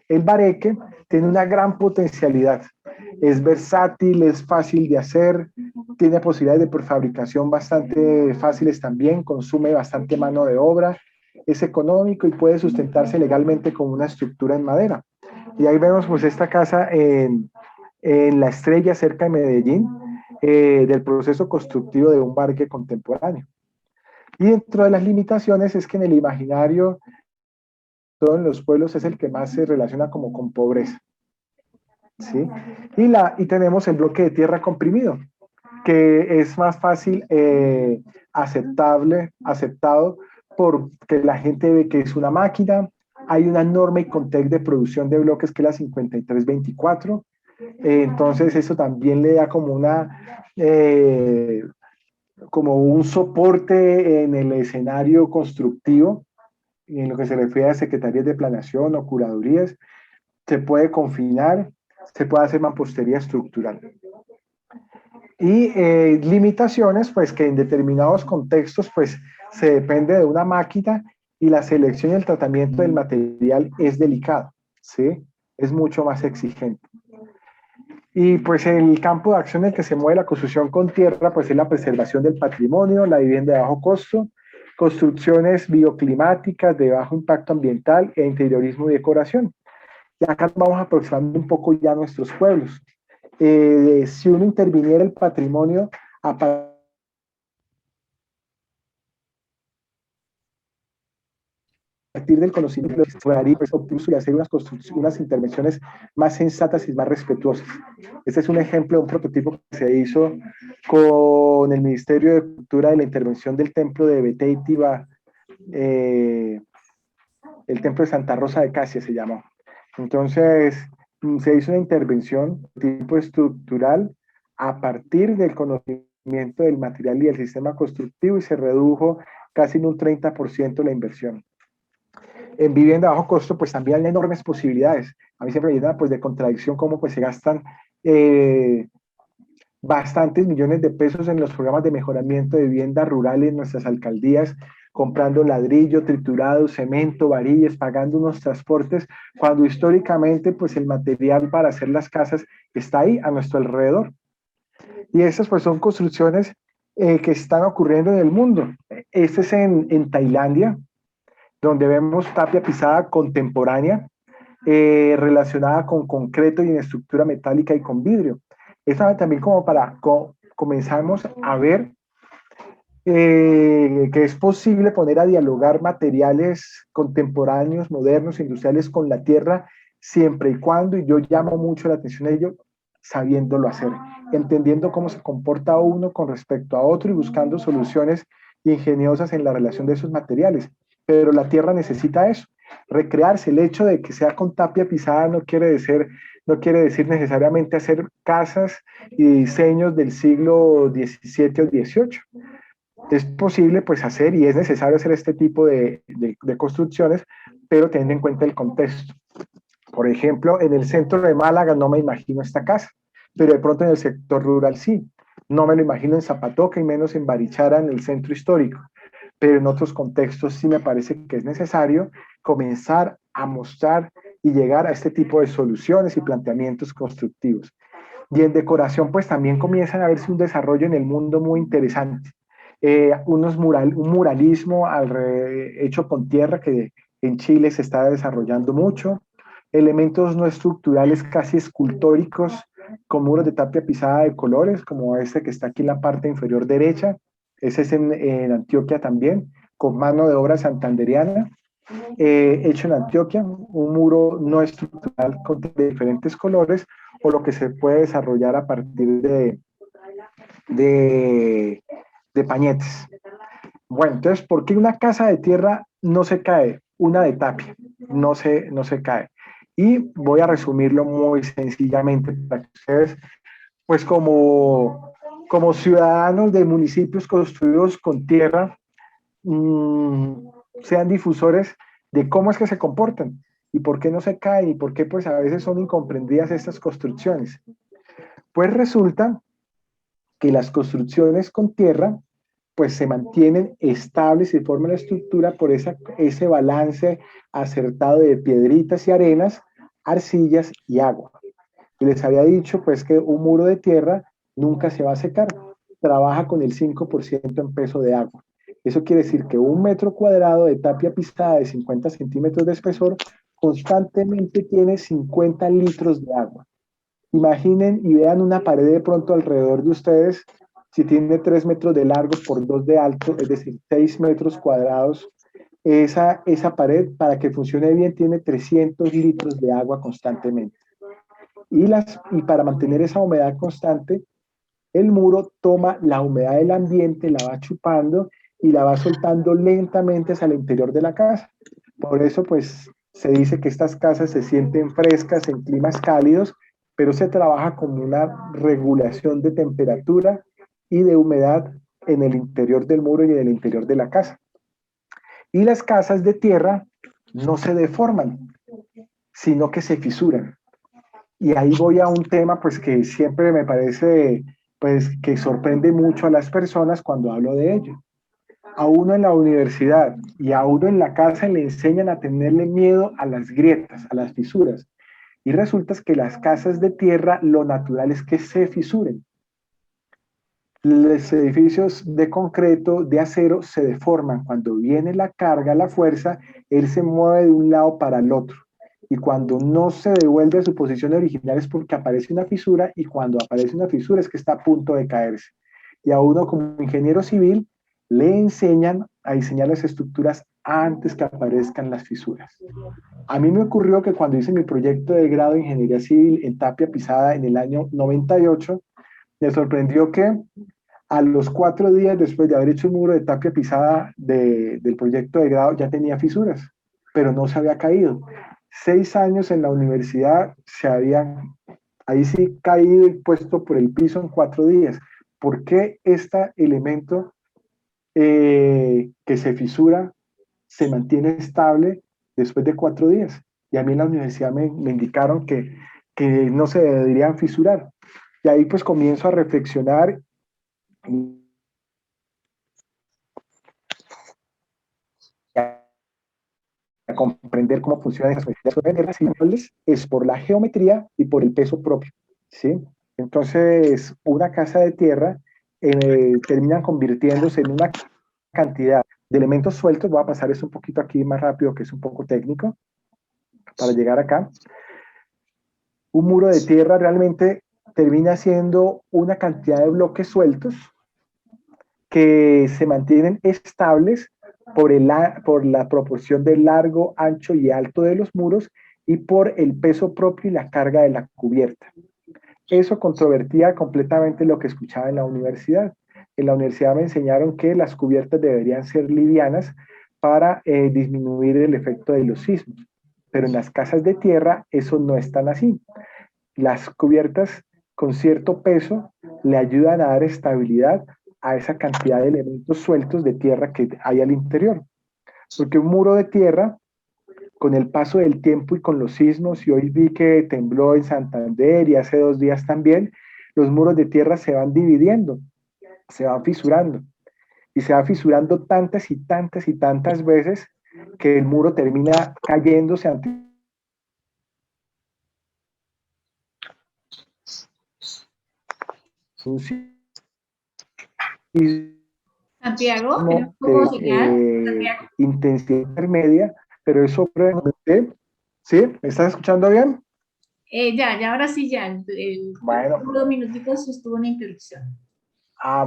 El bareque tiene una gran potencialidad, es versátil, es fácil de hacer, tiene posibilidades de prefabricación bastante fáciles también, consume bastante mano de obra, es económico y puede sustentarse legalmente con una estructura en madera. Y ahí vemos pues esta casa en La Estrella, cerca de Medellín, del proceso constructivo de un bareque contemporáneo. Y dentro de las limitaciones es que en el imaginario, todos los pueblos es el que más se relaciona como con pobreza. ¿Sí? Y tenemos el bloque de tierra comprimido. que es más fácil aceptado porque la gente ve que es una máquina. Hay una norma y Icontec de producción de bloques que es la 5324. Entonces eso también le da como un soporte en el escenario constructivo, en lo que se refiere a secretarías de planeación o curadurías. Se puede confinar, se puede hacer mampostería estructural. Y limitaciones, pues que en determinados contextos, pues se depende de una máquina y la selección y el tratamiento del material es delicado, ¿sí? Es mucho más exigente. Y pues el campo de acción en el que se mueve la construcción con tierra, pues es la preservación del patrimonio, la vivienda de bajo costo, construcciones bioclimáticas de bajo impacto ambiental e interiorismo y decoración. Y acá vamos aproximando un poco ya nuestros pueblos. Si uno interviniera el patrimonio a partir del conocimiento, pues, y hacer unas intervenciones más sensatas y más respetuosas. Este es un ejemplo de un prototipo que se hizo con el Ministerio de Cultura de la intervención del templo de Beteitiva, el templo de Santa Rosa de Casia se llamó. Entonces, se hizo una intervención de tipo estructural a partir del conocimiento del material y del sistema constructivo y se redujo casi en un 30% la inversión. En vivienda a bajo costo, pues también hay enormes posibilidades. A mí siempre me llena pues, de contradicción cómo pues, se gastan bastantes millones de pesos en los programas de mejoramiento de vivienda rural en nuestras alcaldías, comprando ladrillo, triturado, cemento, varillas, pagando unos transportes, cuando históricamente pues el material para hacer las casas está ahí a nuestro alrededor. Y esas pues son construcciones que están ocurriendo en el mundo. Este es en Tailandia, donde vemos tapia pisada contemporánea relacionada con concreto y en estructura metálica y con vidrio. Eso también como para comenzamos a ver que es posible poner a dialogar materiales contemporáneos, modernos, industriales con la tierra, siempre y cuando, y yo llamo mucho la atención a ello, sabiéndolo hacer, entendiendo cómo se comporta uno con respecto a otro y buscando soluciones ingeniosas en la relación de esos materiales. Pero la tierra necesita eso, recrearse. El hecho de que sea con tapia pisada no quiere decir necesariamente hacer casas y diseños del siglo XVII o XVIII. Es posible pues hacer y es necesario hacer este tipo de construcciones, pero teniendo en cuenta el contexto. Por ejemplo, en el centro de Málaga no me imagino esta casa, pero de pronto en el sector rural sí. No me lo imagino en Zapatoca y menos en Barichara, en el centro histórico. Pero en otros contextos sí me parece que es necesario comenzar a mostrar y llegar a este tipo de soluciones y planteamientos constructivos. Y en decoración pues también comienzan a verse un desarrollo en el mundo muy interesante. Un muralismo hecho con tierra que en Chile se está desarrollando mucho, elementos no estructurales casi escultóricos con muros de tapia pisada de colores, como este que está aquí en la parte inferior derecha, ese es en Antioquia también, con mano de obra santanderiana, hecho en Antioquia, un muro no estructural con diferentes colores, o lo que se puede desarrollar a partir de pañetes. Bueno, entonces, ¿por qué una casa de tierra no se cae? Una de tapia, no se cae. Y voy a resumirlo muy sencillamente para que ustedes, pues como ciudadanos de municipios construidos con tierra, sean difusores de cómo es que se comportan y por qué no se caen y por qué pues a veces son incomprendidas estas construcciones. Pues resulta que las construcciones con tierra pues se mantienen estables y forman la estructura por ese balance acertado de piedritas y arenas, arcillas y agua. Y les había dicho pues que un muro de tierra nunca se va a secar, trabaja con el 5% en peso de agua. Eso quiere decir que un metro cuadrado de tapia pisada de 50 centímetros de espesor constantemente tiene 50 litros de agua. Imaginen y vean una pared de pronto alrededor de ustedes, si tiene 3 metros de largo por 2 de alto, es decir, 6 metros cuadrados, esa pared para que funcione bien tiene 300 litros de agua constantemente. Y para mantener esa humedad constante, el muro toma la humedad del ambiente, la va chupando y la va soltando lentamente hacia el interior de la casa. Por eso, pues, se dice que estas casas se sienten frescas en climas cálidos, pero se trabaja con una regulación de temperatura y de humedad en el interior del muro y en el interior de la casa. Y las casas de tierra no se deforman, sino que se fisuran. Y ahí voy a un tema pues que siempre me parece pues que sorprende mucho a las personas cuando hablo de ello. A uno en la universidad y a uno en la casa le enseñan a tenerle miedo a las grietas, a las fisuras. Y resulta que las casas de tierra lo natural es que se fisuren. Los edificios de concreto, de acero, se deforman. Cuando viene la carga, la fuerza, él se mueve de un lado para el otro. Y cuando no se devuelve a su posición original es porque aparece una fisura, y cuando aparece una fisura es que está a punto de caerse. Y a uno como ingeniero civil le enseñan a diseñar las estructuras antes que aparezcan las fisuras. A mí me ocurrió que cuando hice mi proyecto de grado de ingeniería civil en Tapia Pisada en el año 98, me sorprendió que a los 4 días después de haber hecho un muro de tapia pisada del proyecto de grado ya tenía fisuras, pero no se había caído. 6 años en la universidad se habían, ahí sí, caído y puesto por el piso en 4 días. ¿Por qué este elemento que se fisura se mantiene estable después de 4 días? Y a mí en la universidad me indicaron que no se deberían fisurar. Y ahí pues comienzo a reflexionar a comprender cómo funcionan esas medidas es por la geometría y por el peso propio, ¿sí? Entonces, una casa de tierra terminan convirtiéndose en una cantidad de elementos sueltos. Voy a pasar eso un poquito aquí más rápido, que es un poco técnico, para llegar acá. Un muro de tierra realmente termina siendo una cantidad de bloques sueltos que se mantienen estables por la proporción del largo, ancho y alto de los muros y por el peso propio y la carga de la cubierta. Eso controvertía completamente lo que escuchaba en la universidad. En la universidad me enseñaron que las cubiertas deberían ser livianas para disminuir el efecto de los sismos, pero en las casas de tierra eso no es tan así. Las cubiertas con cierto peso le ayudan a dar estabilidad a esa cantidad de elementos sueltos de tierra que hay al interior. Porque un muro de tierra, con el paso del tiempo y con los sismos, y hoy vi que tembló en Santander y hace 2 días también, los muros de tierra se van dividiendo, se van fisurando, y se va fisurando tantas y tantas y tantas veces que el muro termina cayéndose ante un Santiago, ¿tenemos cómo llegar? Santiago. Intensidad intermedia, pero eso ¿sí? ¿Me estás escuchando bien? Ya, ahora sí, ya. Bueno. 2 minutitos estuvo una interrupción.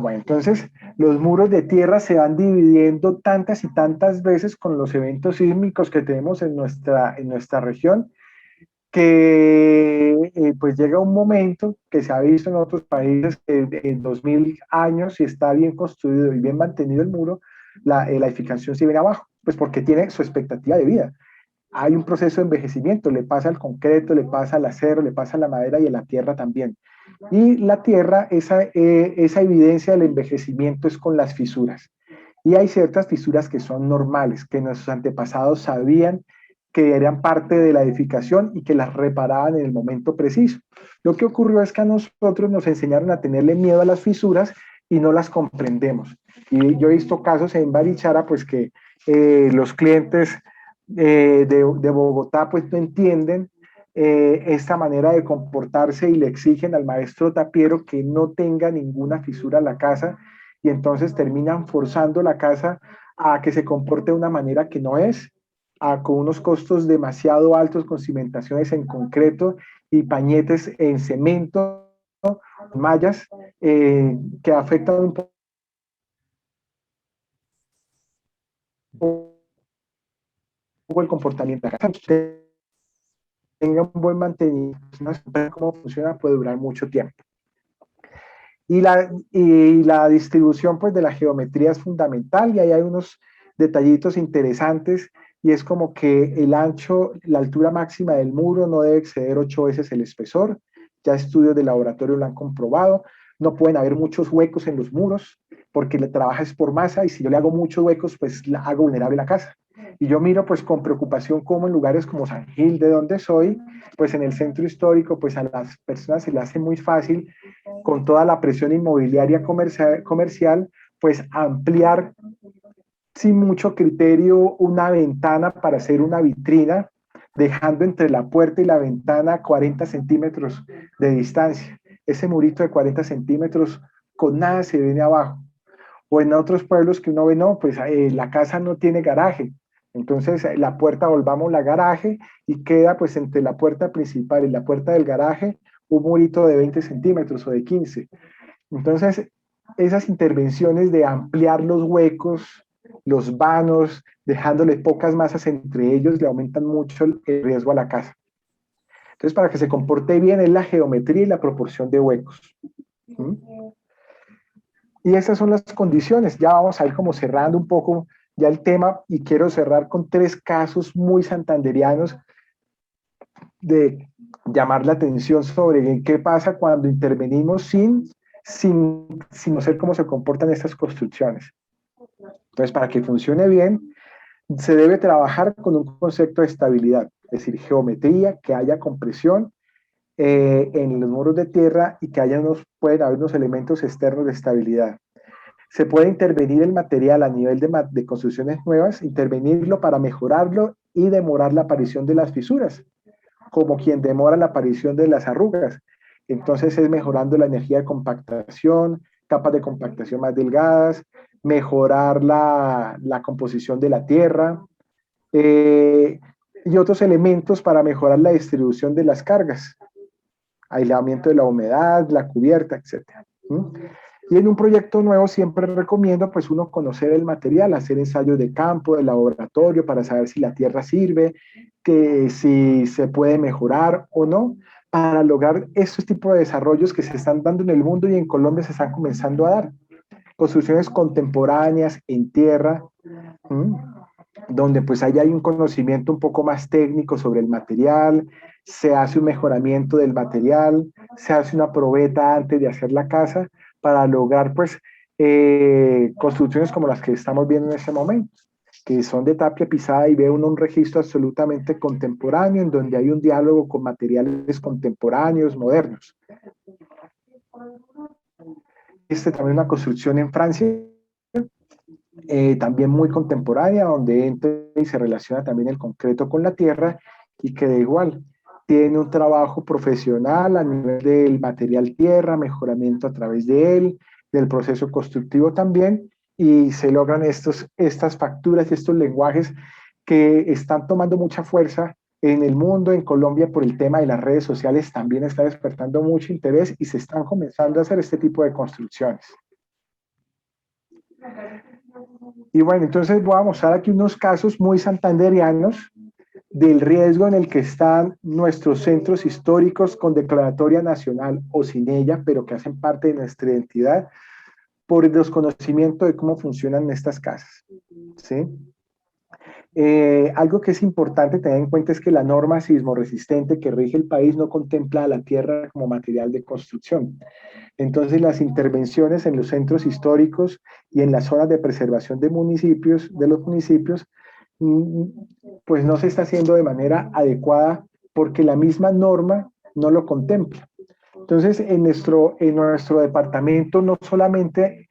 Bueno, entonces los muros de tierra se van dividiendo tantas y tantas veces con los eventos sísmicos que tenemos en nuestra región, que pues llega un momento que se ha visto en otros países que en 2000 años, si está bien construido y bien mantenido el muro, la edificación se viene abajo, pues porque tiene su expectativa de vida. Hay un proceso de envejecimiento, le pasa al concreto, le pasa al acero, le pasa a la madera y a la tierra también. Y la tierra, esa evidencia del envejecimiento es con las fisuras. Y hay ciertas fisuras que son normales, que nuestros antepasados sabían que eran parte de la edificación y que las reparaban en el momento preciso. Lo que ocurrió es que a nosotros nos enseñaron a tenerle miedo a las fisuras y no las comprendemos. Y yo he visto casos en Barichara, pues que los clientes de Bogotá pues no entienden esta manera de comportarse y le exigen al maestro tapiero que no tenga ninguna fisura en la casa, y entonces terminan forzando la casa a que se comporte de una manera que no es, con unos costos demasiado altos, con cimentaciones en concreto y pañetes en cemento, mallas, que afectan un poco el comportamiento de la casa. Tenga un buen mantenimiento, cómo funciona, puede durar mucho tiempo. Y la distribución pues de la geometría es fundamental, y ahí hay unos detallitos interesantes, y es como que el ancho, la altura máxima del muro no debe exceder 8 veces el espesor. Ya estudios de laboratorio lo han comprobado. No pueden haber muchos huecos en los muros, porque le trabajas por masa, y si yo le hago muchos huecos, pues la hago vulnerable la casa. Y yo miro pues con preocupación cómo en lugares como San Gil, de donde soy, pues en el centro histórico, pues a las personas se les hace muy fácil, con toda la presión inmobiliaria comercial, pues ampliar sin mucho criterio una ventana para hacer una vitrina, dejando entre la puerta y la ventana 40 centímetros de distancia. Ese murito de 40 centímetros con nada se viene abajo. O en otros pueblos que uno ve, no, pues la casa no tiene garaje. Entonces la puerta, volvamos la garaje, y queda pues entre la puerta principal y la puerta del garaje un murito de 20 centímetros o de 15. Entonces esas intervenciones de ampliar los huecos, los vanos, dejándole pocas masas entre ellos, le aumentan mucho el riesgo a la casa. Entonces, para que se comporte bien es la geometría y la proporción de huecos. ¿Mm? Y esas son las condiciones. Ya vamos a ir como cerrando un poco ya el tema, y quiero cerrar con 3 casos muy santanderianos de llamar la atención sobre qué pasa cuando intervenimos sin conocer cómo se comportan estas construcciones. Entonces, para que funcione bien, se debe trabajar con un concepto de estabilidad, es decir, geometría, que haya compresión en los muros de tierra, y que pueden haber unos elementos externos de estabilidad. Se puede intervenir el material a nivel de construcciones nuevas, intervenirlo para mejorarlo y demorar la aparición de las fisuras, como quien demora la aparición de las arrugas. Entonces es mejorando la energía de compactación, capas de compactación más delgadas, mejorar la composición de la tierra, y otros elementos para mejorar la distribución de las cargas, aislamiento de la humedad, la cubierta, etc. Y en un proyecto nuevo siempre recomiendo pues uno conocer el material, hacer ensayos de campo, de laboratorio, para saber si la tierra sirve, que si se puede mejorar o no, para lograr estos tipos de desarrollos que se están dando en el mundo y en Colombia se están comenzando a dar. Construcciones contemporáneas en tierra, donde pues ahí hay un conocimiento un poco más técnico sobre el material, se hace un mejoramiento del material, se hace una probeta antes de hacer la casa, para lograr pues construcciones como las que estamos viendo en este momento, que son de tapia pisada, y ve uno un registro absolutamente contemporáneo, en donde hay un diálogo con materiales contemporáneos, modernos. También una construcción en Francia, también muy contemporánea, donde entra y se relaciona también el concreto con la tierra, y que da igual, tiene un trabajo profesional a nivel del material tierra, mejoramiento a través de él, del proceso constructivo también, y se logran estas facturas y estos lenguajes que están tomando mucha fuerza en el mundo. En Colombia, por el tema de las redes sociales, también está despertando mucho interés, y se están comenzando a hacer este tipo de construcciones. Y bueno, entonces voy a mostrar aquí unos casos muy santanderianos del riesgo en el que están nuestros centros históricos con declaratoria nacional o sin ella, pero que hacen parte de nuestra identidad, por el desconocimiento de cómo funcionan estas casas, ¿sí? Algo que es importante tener en cuenta es que la norma sismorresistente que rige el país no contempla a la tierra como material de construcción. Entonces, las intervenciones en los centros históricos y en las zonas de preservación de los municipios, pues no se está haciendo de manera adecuada, porque la misma norma no lo contempla. Entonces, en nuestro departamento no solamente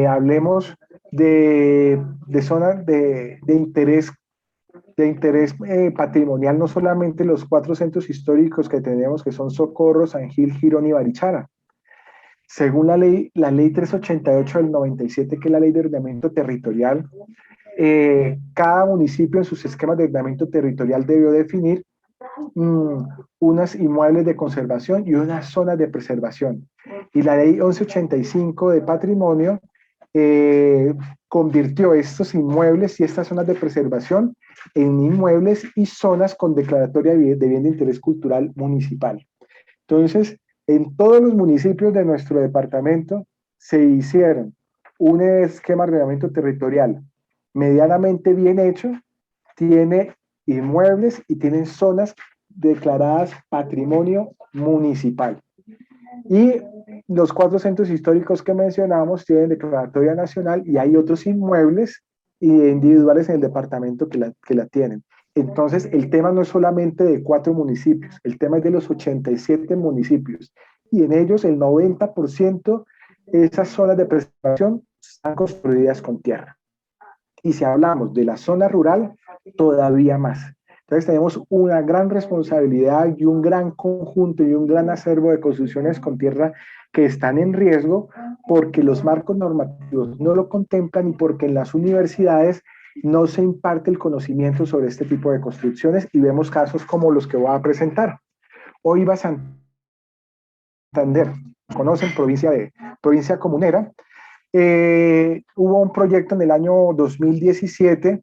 hablemos de zonas de interés patrimonial, no solamente los 4 centros históricos que tenemos, que son Socorro, San Gil, Girón y Barichara. Según la ley 388 del 97, que es la ley de ordenamiento territorial, cada municipio en sus esquemas de ordenamiento territorial debió definir unas inmuebles de conservación y unas zonas de preservación. Y la ley 1185 de patrimonio convirtió estos inmuebles y estas zonas de preservación en inmuebles y zonas con declaratoria de bien de interés cultural municipal. Entonces, En todos los municipios de nuestro departamento se hicieron un esquema de ordenamiento territorial medianamente bien hecho, tiene inmuebles y tienen zonas declaradas patrimonio municipal. Y los 4 centros históricos que mencionamos tienen declaratoria nacional y hay otros inmuebles individuales en el departamento que la tienen. Entonces, el tema no es solamente de 4 municipios, el tema es de los 87 municipios. Y en ellos el 90% de esas zonas de preservación están construidas con tierra. Y si hablamos de la zona rural, todavía más. Entonces tenemos una gran responsabilidad y un gran conjunto y un gran acervo de construcciones con tierra que están en riesgo porque los marcos normativos no lo contemplan y porque en las universidades no se imparte el conocimiento sobre este tipo de construcciones y vemos casos como los que voy a presentar. Hoy va Santander, conocen provincia comunera. Hubo un proyecto en el año 2017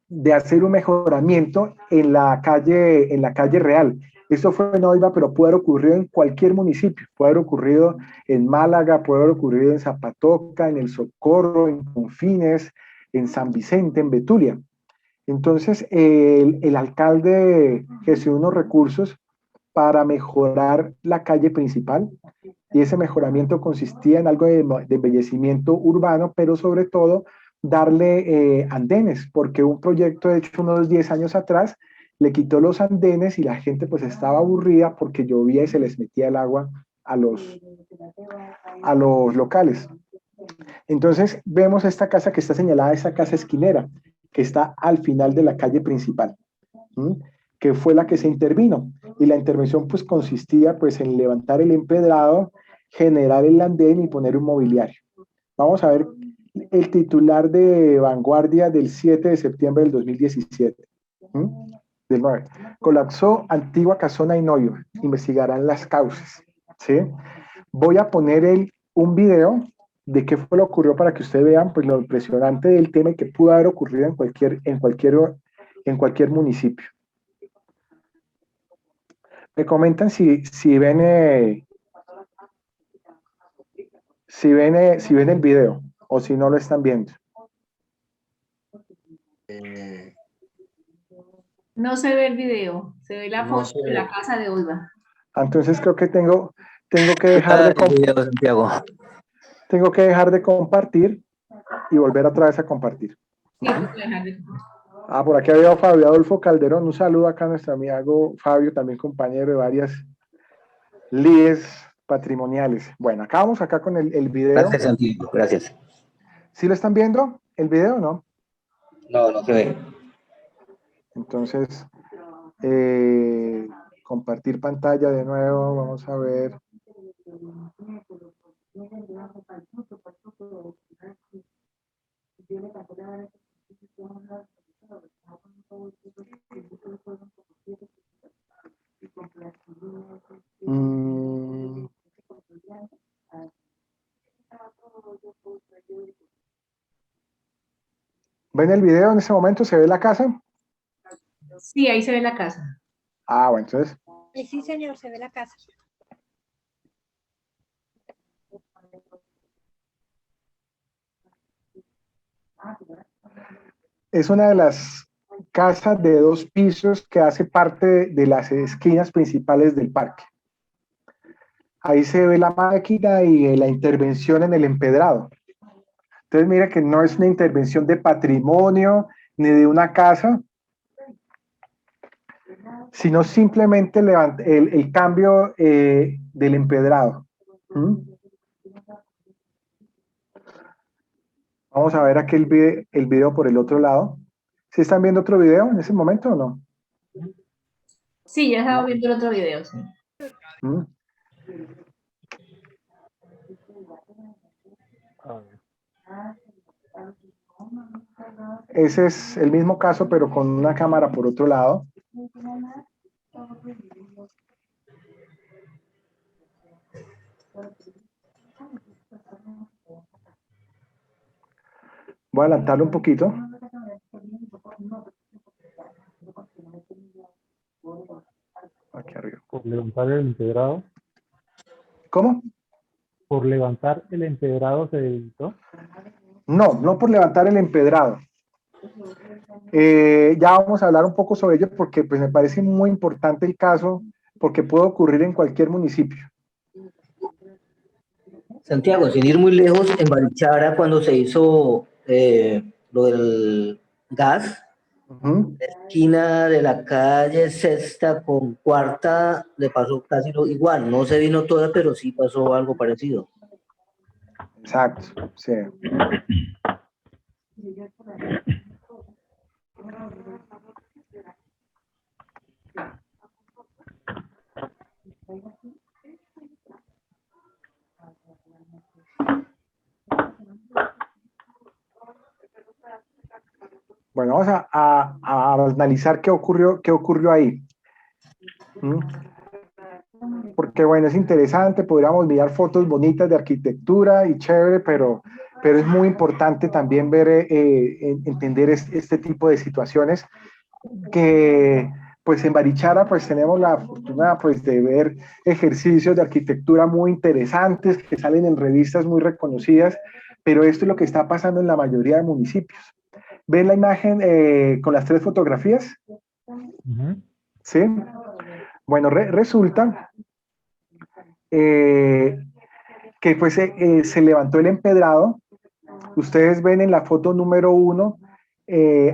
de hacer un mejoramiento en la calle Real. Esto fue en Oiva, pero puede haber ocurrido en cualquier municipio. Puede haber ocurrido en Málaga, puede haber ocurrido en Zapatoca, en El Socorro, en Confines, en San Vicente, en Betulia. Entonces, el alcalde gestionó unos recursos para mejorar la calle principal y ese mejoramiento consistía en algo de embellecimiento urbano, pero sobre todo darle andenes, porque un proyecto hecho unos 10 años atrás le quitó los andenes y la gente pues estaba aburrida porque llovía y se les metía el agua a los locales. Entonces vemos esta casa que está señalada, esa casa esquinera, que está al final de la calle principal, que fue la que se intervino. Y la intervención pues consistía pues en levantar el empedrado, generar el andén y poner un mobiliario. Vamos a ver el titular de Vanguardia del 7 de septiembre del 2017. Del 9. Colapsó antigua casona Inoyo. Investigarán las causas. ¿Sí? Voy a poner un video de qué fue lo que ocurrió para que ustedes vean pues, lo impresionante del tema y que pudo haber ocurrido en cualquier municipio. Me comentan si ven el video o si no lo están viendo. No se ve el video, se ve la foto de la casa de Oiva. Entonces creo que tengo que dejar de compartir y volver otra vez a compartir. Sí, dejar de compartir. Por aquí había Fabio Adolfo Calderón, un saludo acá a nuestro amigo Fabio, también compañero de varias líderes patrimoniales. Bueno, acá vamos con el video. Gracias, Santiago, gracias. ¿Sí lo están viendo el video o no? No, no se ve. Entonces, compartir pantalla de nuevo, vamos a ver. ¿Ven el video en ese momento? ¿Se ve la casa? Sí, ahí se ve la casa. Bueno, entonces. Sí, señor, se ve la casa. Es una de las casas de 2 pisos que hace parte de las esquinas principales del parque. Ahí se ve la máquina y la intervención en el empedrado. Entonces mira que no es una intervención de patrimonio ni de una casa, sino simplemente el cambio del empedrado. Vamos a ver aquí el video por el otro lado. ¿Sí están viendo otro video en ese momento o no? Sí, ya estaba viendo el otro video. Sí. Ese es el mismo caso, pero con una cámara por otro lado. Voy a adelantarlo un poquito. Aquí arriba. Por levantar el empedrado. ¿Cómo? ¿Por levantar el empedrado se debilitó? No, no por levantar el empedrado. Ya vamos a hablar un poco sobre ello porque pues, me parece muy importante el caso porque puede ocurrir en cualquier municipio. Santiago, sin ir muy lejos, en Barichara, cuando se hizo lo del gas, la esquina de la calle Sexta con Cuarta le pasó casi lo igual. No se vino toda, pero sí pasó algo parecido. Exacto, sí. Bueno, vamos a analizar qué ocurrió ahí. Porque bueno, es interesante, podríamos mirar fotos bonitas de arquitectura y chévere, pero es muy importante también ver, entender este tipo de situaciones que pues en Barichara pues tenemos la fortuna pues de ver ejercicios de arquitectura muy interesantes que salen en revistas muy reconocidas, pero esto es lo que está pasando en la mayoría de municipios. ¿Ven la imagen con las 3 fotografías? ¿Sí? Bueno, resulta que pues se levantó el empedrado. Ustedes ven en la foto número 1,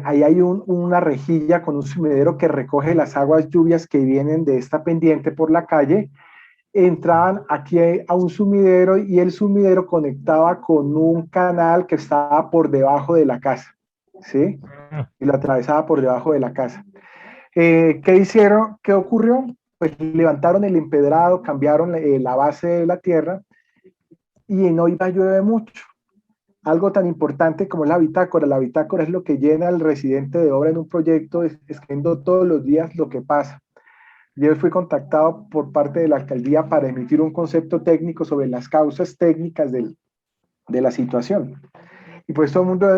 ahí hay una rejilla con un sumidero que recoge las aguas lluvias que vienen de esta pendiente por la calle. Entraban aquí a un sumidero y el sumidero conectaba con un canal que estaba por debajo de la casa, ¿sí? Y lo atravesaba por debajo de la casa. ¿Qué hicieron? ¿Qué ocurrió? Pues levantaron el empedrado, cambiaron la base de la tierra y en Oiva llueve mucho. Algo tan importante como la bitácora. La bitácora es lo que llena al residente de obra en un proyecto, escribiendo todos los días lo que pasa. Yo fui contactado por parte de la alcaldía para emitir un concepto técnico sobre las causas técnicas de la situación. Y pues todo el mundo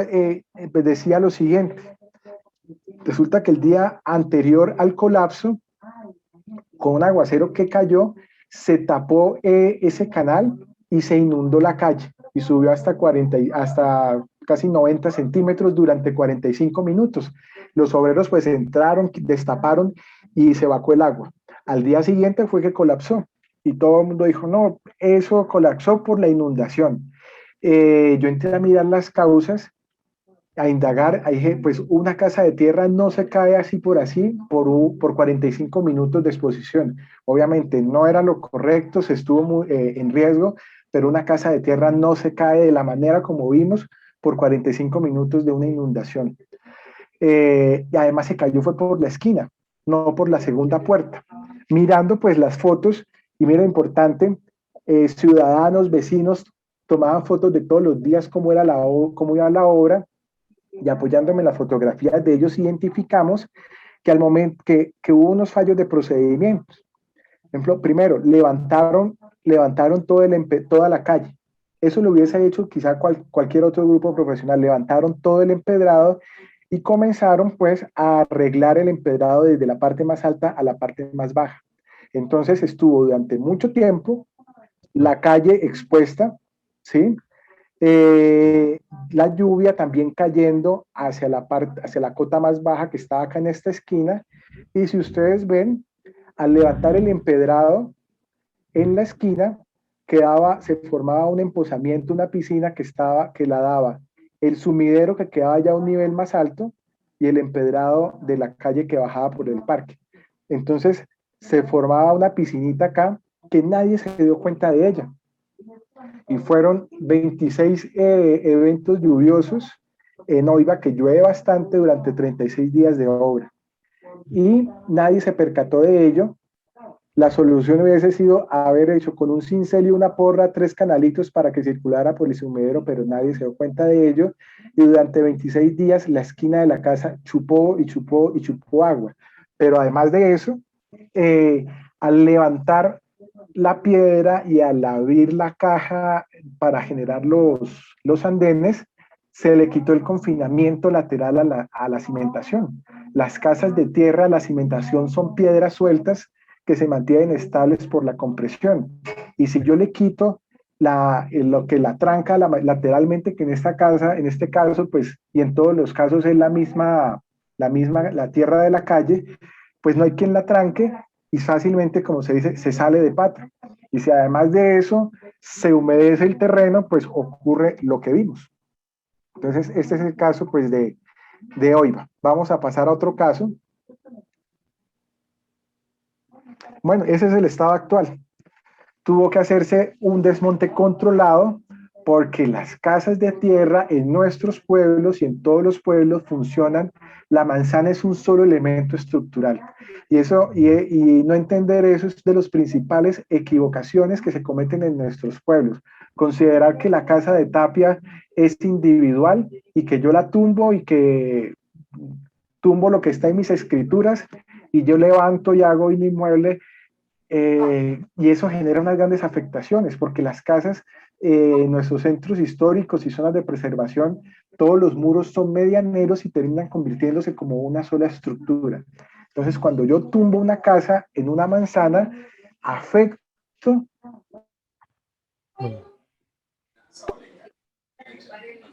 pues decía lo siguiente. Resulta que el día anterior al colapso, con un aguacero que cayó, se tapó ese canal y se inundó la calle y subió hasta casi 90 centímetros durante 45 minutos. Los obreros pues entraron, destaparon y se evacuó el agua. Al día siguiente fue que colapsó y todo el mundo dijo, no, eso colapsó por la inundación. Yo entré a mirar las causas, a indagar, pues una casa de tierra no se cae así por 45 minutos de exposición. Obviamente no era lo correcto, se estuvo en riesgo, pero una casa de tierra no se cae de la manera como vimos por 45 minutos de una inundación. Y además se cayó fue por la esquina, no por la segunda puerta. Mirando pues las fotos, y mira importante, ciudadanos, vecinos, tomaban fotos de todos los días cómo iba la obra, y apoyándome en las fotografías de ellos identificamos que al momento que hubo unos fallos de procedimientos. Por ejemplo, primero, levantaron toda la calle. Eso lo hubiese hecho quizá cualquier otro grupo profesional. Levantaron todo el empedrado y comenzaron pues a arreglar el empedrado desde la parte más alta a la parte más baja. Entonces estuvo durante mucho tiempo la calle expuesta, ¿sí? La lluvia también cayendo hacia la cota más baja que está acá en esta esquina, y si ustedes ven, al levantar el empedrado en la esquina se formaba un empozamiento, una piscina que la daba el sumidero que quedaba ya a un nivel más alto y el empedrado de la calle que bajaba por el parque. Entonces se formaba una piscinita acá que nadie se dio cuenta de ella. Y fueron 26 eventos lluviosos en Oiva, que llueve bastante durante 36 días de obra. Y nadie se percató de ello. La solución hubiese sido haber hecho con un cincel y una porra 3 canalitos para que circulara por el sumidero, pero nadie se dio cuenta de ello. Y durante 26 días la esquina de la casa chupó y chupó y chupó agua. Pero además de eso, al levantar la piedra y al abrir la caja para generar los andenes, se le quitó el confinamiento lateral a la cimentación. Las casas de tierra, la cimentación son piedras sueltas que se mantienen estables por la compresión. Y si yo le quito lo que la tranca lateralmente, que en esta casa, en este caso, pues, y en todos los casos es la tierra de la calle, pues no hay quien la tranque y fácilmente, como se dice, se sale de pata. Y si además de eso se humedece el terreno, pues ocurre lo que vimos. Entonces, este es el caso, pues, de Oiva. Vamos a pasar a otro caso. Bueno, ese es el estado actual. Tuvo que hacerse un desmonte controlado porque las casas de tierra en nuestros pueblos y en todos los pueblos funcionan. La manzana es un solo elemento estructural. Y no entender eso es de las principales equivocaciones que se cometen en nuestros pueblos. Considerar que la casa de tapia es individual y que yo la tumbo y que tumbo lo que está en mis escrituras y yo levanto y hago un inmueble, y eso genera unas grandes afectaciones porque las casas, nuestros centros históricos y zonas de preservación, todos los muros son medianeros y terminan convirtiéndose como una sola estructura. Entonces, cuando yo tumbo una casa en una manzana, afecto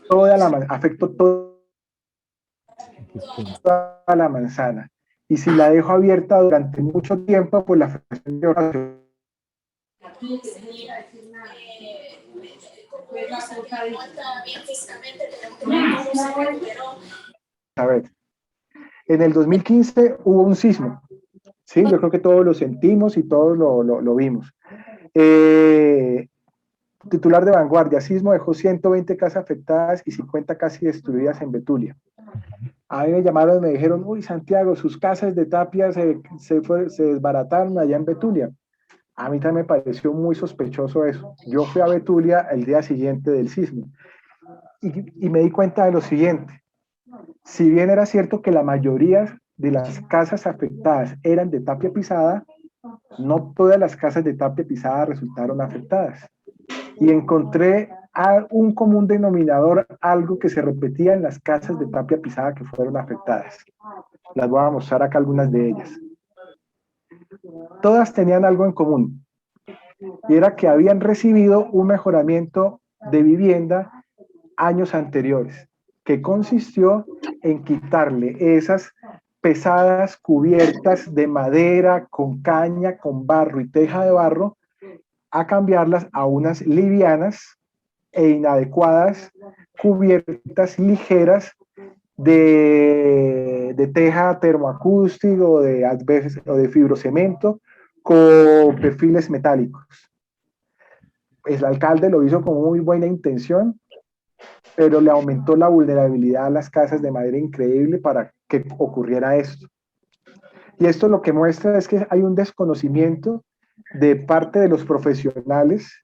toda la manzana. Y si la dejo abierta durante mucho tiempo, pues la afectación de oración. A ver, en el 2015 hubo un sismo, ¿sí? Yo creo que todos lo sentimos y todos lo vimos. Titular de Vanguardia: sismo dejó 120 casas afectadas y 50 casi destruidas en Betulia. A mí me llamaron y me dijeron, uy, Santiago, sus casas de tapia se desbarataron allá en Betulia. A mí también me pareció muy sospechoso eso. Yo fui a Betulia el día siguiente del sismo y me di cuenta de lo siguiente. Si bien era cierto que la mayoría de las casas afectadas eran de tapia pisada, no todas las casas de tapia pisada resultaron afectadas. Y encontré un común denominador, algo que se repetía en las casas de tapia pisada que fueron afectadas. Las voy a mostrar acá algunas de ellas. Todas tenían algo en común, y era que habían recibido un mejoramiento de vivienda años anteriores, que consistió en quitarle esas pesadas cubiertas de madera, con caña, con barro y teja de barro, a cambiarlas a unas livianas e inadecuadas cubiertas ligeras de teja termoacústica o de fibrocemento con perfiles metálicos. El alcalde lo hizo con muy buena intención, pero le aumentó la vulnerabilidad a las casas de manera increíble para que ocurriera esto. Y esto lo que muestra es que hay un desconocimiento de parte de los profesionales,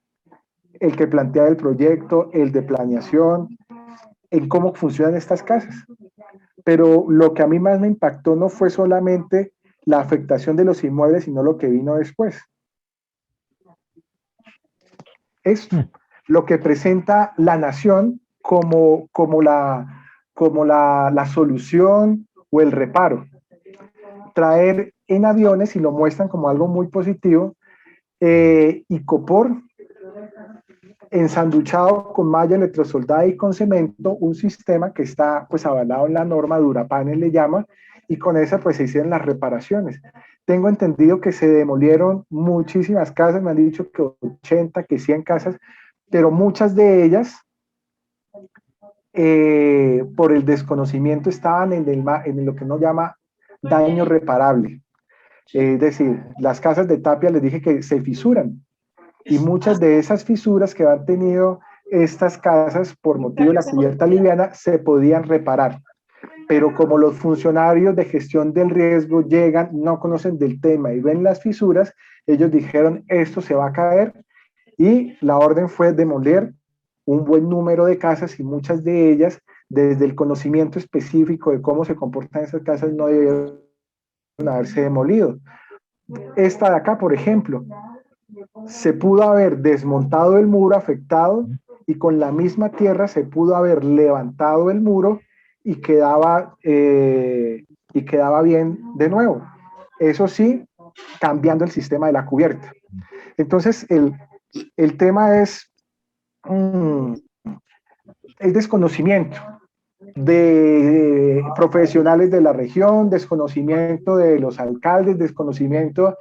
el que plantea el proyecto, el de planeación, en cómo funcionan estas casas. Pero lo que a mí más me impactó no fue solamente la afectación de los inmuebles, sino lo que vino después. Esto, lo que presenta la nación como la solución o el reparo. Traer en aviones, y lo muestran como algo muy positivo, icopor ensanduchado con malla electrosoldada y con cemento, un sistema que está pues avalado en la norma, Durapanes le llama, y con esa pues se hicieron las reparaciones. Tengo entendido que se demolieron muchísimas casas, me han dicho que 80, que 100 casas, pero muchas de ellas por el desconocimiento estaban en lo que uno llama daño reparable. Es decir, las casas de tapia les dije que se fisuran, y muchas de esas fisuras que han tenido estas casas por motivo de la cubierta liviana se podían reparar. Pero como los funcionarios de gestión del riesgo llegan, no conocen del tema y ven las fisuras, ellos dijeron, esto se va a caer, y la orden fue demoler un buen número de casas, y muchas de ellas, desde el conocimiento específico de cómo se comportan esas casas, no debieron haberse demolido. Esta de acá, por ejemplo, se pudo haber desmontado el muro afectado y con la misma tierra se pudo haber levantado el muro y quedaba bien de nuevo. Eso sí, cambiando el sistema de la cubierta. Entonces, el tema es el desconocimiento de profesionales de la región, desconocimiento de los alcaldes, desconocimiento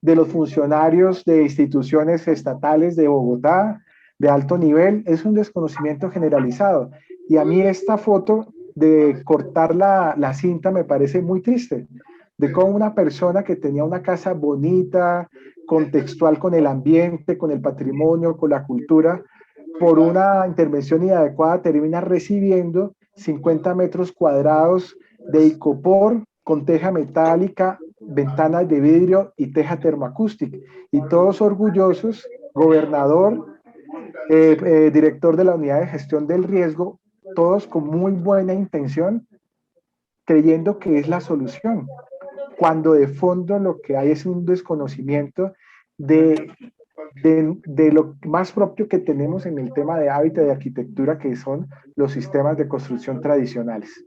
de los funcionarios de instituciones estatales de Bogotá, de alto nivel, es un desconocimiento generalizado. Y a mí esta foto de cortar la cinta me parece muy triste, de cómo una persona que tenía una casa bonita, contextual con el ambiente, con el patrimonio, con la cultura, por una intervención inadecuada termina recibiendo 50 metros cuadrados de icopor con teja metálica, ventanas de vidrio y teja termoacústica. Y todos orgullosos, gobernador, director de la unidad de gestión del riesgo, todos con muy buena intención, creyendo que es la solución, cuando de fondo lo que hay es un desconocimiento de lo más propio que tenemos en el tema de hábitat de arquitectura, que son los sistemas de construcción tradicionales.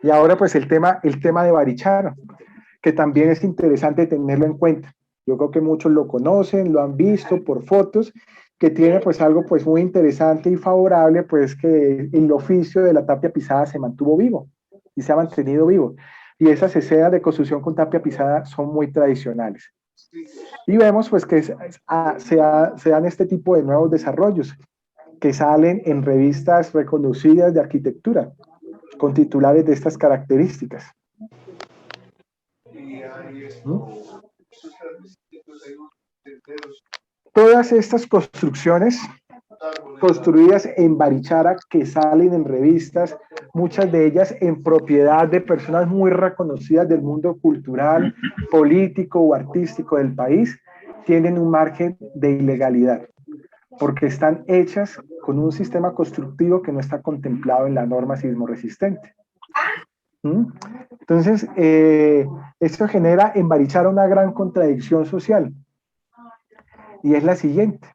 Y ahora pues el tema de Barichara, que también es interesante tenerlo en cuenta. Yo creo que muchos lo conocen, lo han visto por fotos, que tiene pues algo pues muy interesante y favorable, pues que el oficio de la tapia pisada se mantuvo vivo y se ha mantenido vivo. Y esas escenas de construcción con tapia pisada son muy tradicionales. Y vemos pues que se dan este tipo de nuevos desarrollos que salen en revistas reconocidas de arquitectura con titulares de estas características. Todas estas construcciones construidas en Barichara que salen en revistas, muchas de ellas en propiedad de personas muy reconocidas del mundo cultural, político o artístico del país, tienen un margen de ilegalidad, porque están hechas con un sistema constructivo que no está contemplado en la norma sismo resistente. Entonces, esto genera en Barichara una gran contradicción social, y es la siguiente.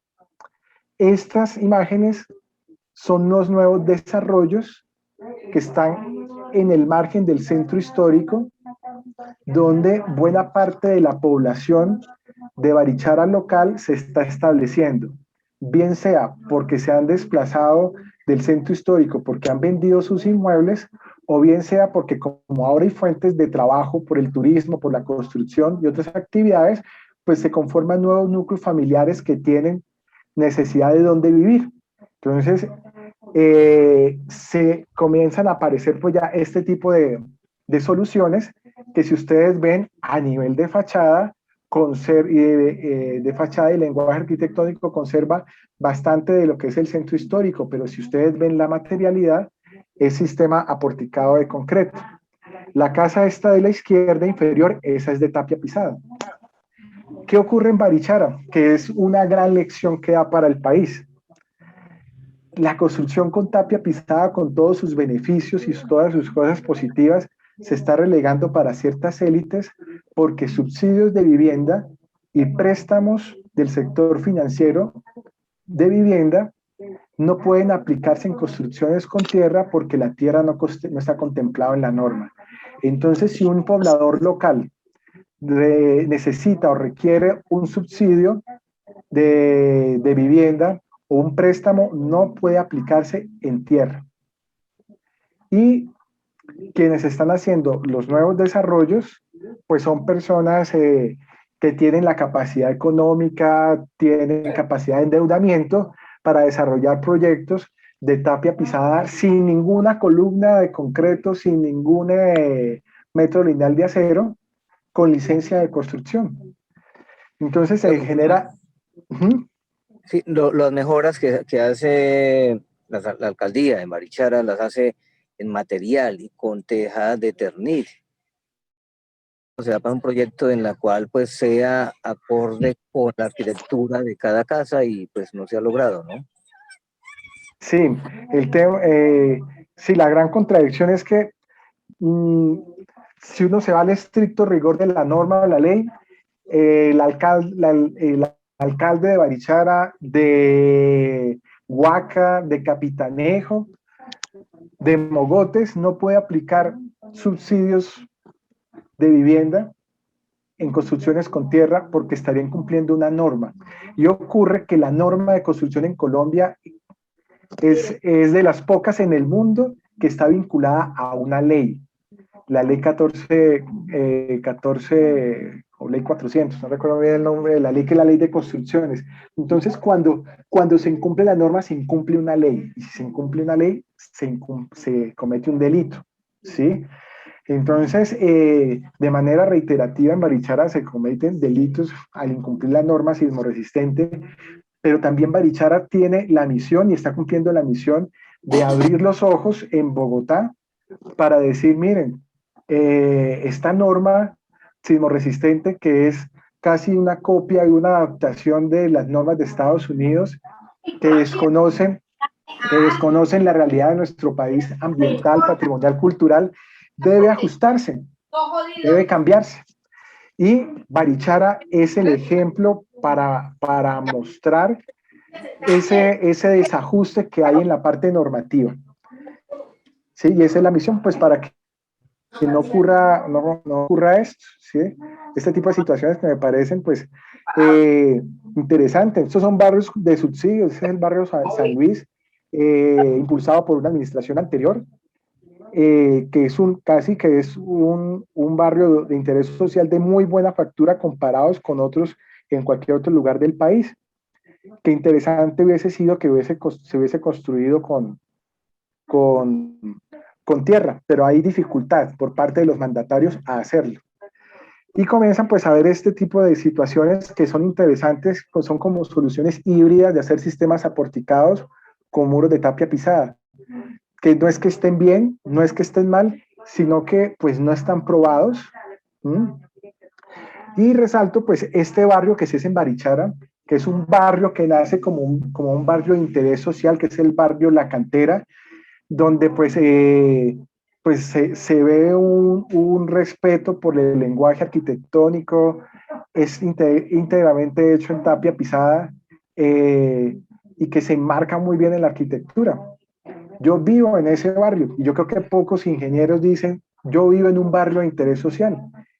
Estas imágenes son los nuevos desarrollos que están en el margen del centro histórico, donde buena parte de la población de Barichara local se está estableciendo, bien sea porque se han desplazado del centro histórico, porque han vendido sus inmuebles, o bien sea porque como ahora hay fuentes de trabajo por el turismo, por la construcción y otras actividades, pues se conforman nuevos núcleos familiares que tienen necesidad de dónde vivir. Entonces, se comienzan a aparecer pues ya este tipo de soluciones que, si ustedes ven a nivel de fachada, de fachada y lenguaje arquitectónico, conserva bastante de lo que es el centro histórico, pero si ustedes ven la materialidad, es sistema aporticado de concreto. La casa esta de la izquierda inferior, esa es de tapia pisada. ¿Qué ocurre en Barichara? Que es una gran lección que da para el país. La construcción con tapia pisada, con todos sus beneficios y todas sus cosas positivas, se está relegando para ciertas élites, porque subsidios de vivienda y préstamos del sector financiero de vivienda no pueden aplicarse en construcciones con tierra, porque la tierra no está contemplada en la norma. Entonces, si un poblador local necesita o requiere un subsidio de vivienda o un préstamo, no puede aplicarse en tierra. Y quienes están haciendo los nuevos desarrollos, pues son personas que tienen la capacidad económica, tienen capacidad de endeudamiento para desarrollar proyectos de tapia pisada sin ninguna columna de concreto, sin ningún metro lineal de acero, con licencia de construcción. Entonces se genera... Sí, las mejoras que hace la alcaldía de Barichara las hace en material y con teja de Eternit. O sea, para un proyecto en la cual pues sea acorde con la arquitectura de cada casa, y pues no se ha logrado, ¿no? Sí, sí, la gran contradicción es que si uno se va al estricto rigor de la norma de la ley, el alcalde de Barichara, de Huaca, de Capitanejo, de Mogotes, no puede aplicar subsidios de vivienda en construcciones con tierra porque estarían cumpliendo una norma. Y ocurre que la norma de construcción en Colombia es de las pocas en el mundo que está vinculada a una ley. La ley 14 o ley 400, no recuerdo bien el nombre de la ley, que es la ley de construcciones. Entonces, cuando se incumple la norma, se incumple una ley. Y si se incumple una ley, se comete un delito, ¿sí? Entonces, de manera reiterativa en Barichara se cometen delitos al incumplir la norma sismoresistente, pero también Barichara tiene la misión y está cumpliendo la misión de abrir los ojos en Bogotá para decir, miren, esta norma sismoresistente, que es casi una copia y una adaptación de las normas de Estados Unidos, que desconocen la realidad de nuestro país ambiental, patrimonial, cultural, debe ajustarse, debe cambiarse. Y Barichara es el ejemplo para mostrar ese desajuste que hay en la parte normativa. Sí, y esa es la misión, pues para que no ocurra esto, ¿sí? Este tipo de situaciones que me parecen, pues, interesantes. Estos son barrios de subsidios, este es el barrio San Luis, impulsado por una administración anterior, que es un barrio de interés social de muy buena factura comparados con otros en cualquier otro lugar del país. Qué interesante hubiese sido que se hubiese construido con tierra, pero hay dificultad por parte de los mandatarios a hacerlo. Y comienzan pues a ver este tipo de situaciones que son interesantes, pues son como soluciones híbridas de hacer sistemas aporticados con muros de tapia pisada, que no es que estén bien, no es que estén mal, sino que pues no están probados. Y resalto pues este barrio que es en Barichara, que es un barrio que nace como un barrio de interés social, que es el barrio La Cantera, donde pues se ve un respeto por el lenguaje arquitectónico, es íntegramente hecho en tapia pisada, y que se enmarca muy bien en la arquitectura. Yo vivo en ese barrio y yo creo que pocos ingenieros dicen, yo vivo en un barrio de interés social,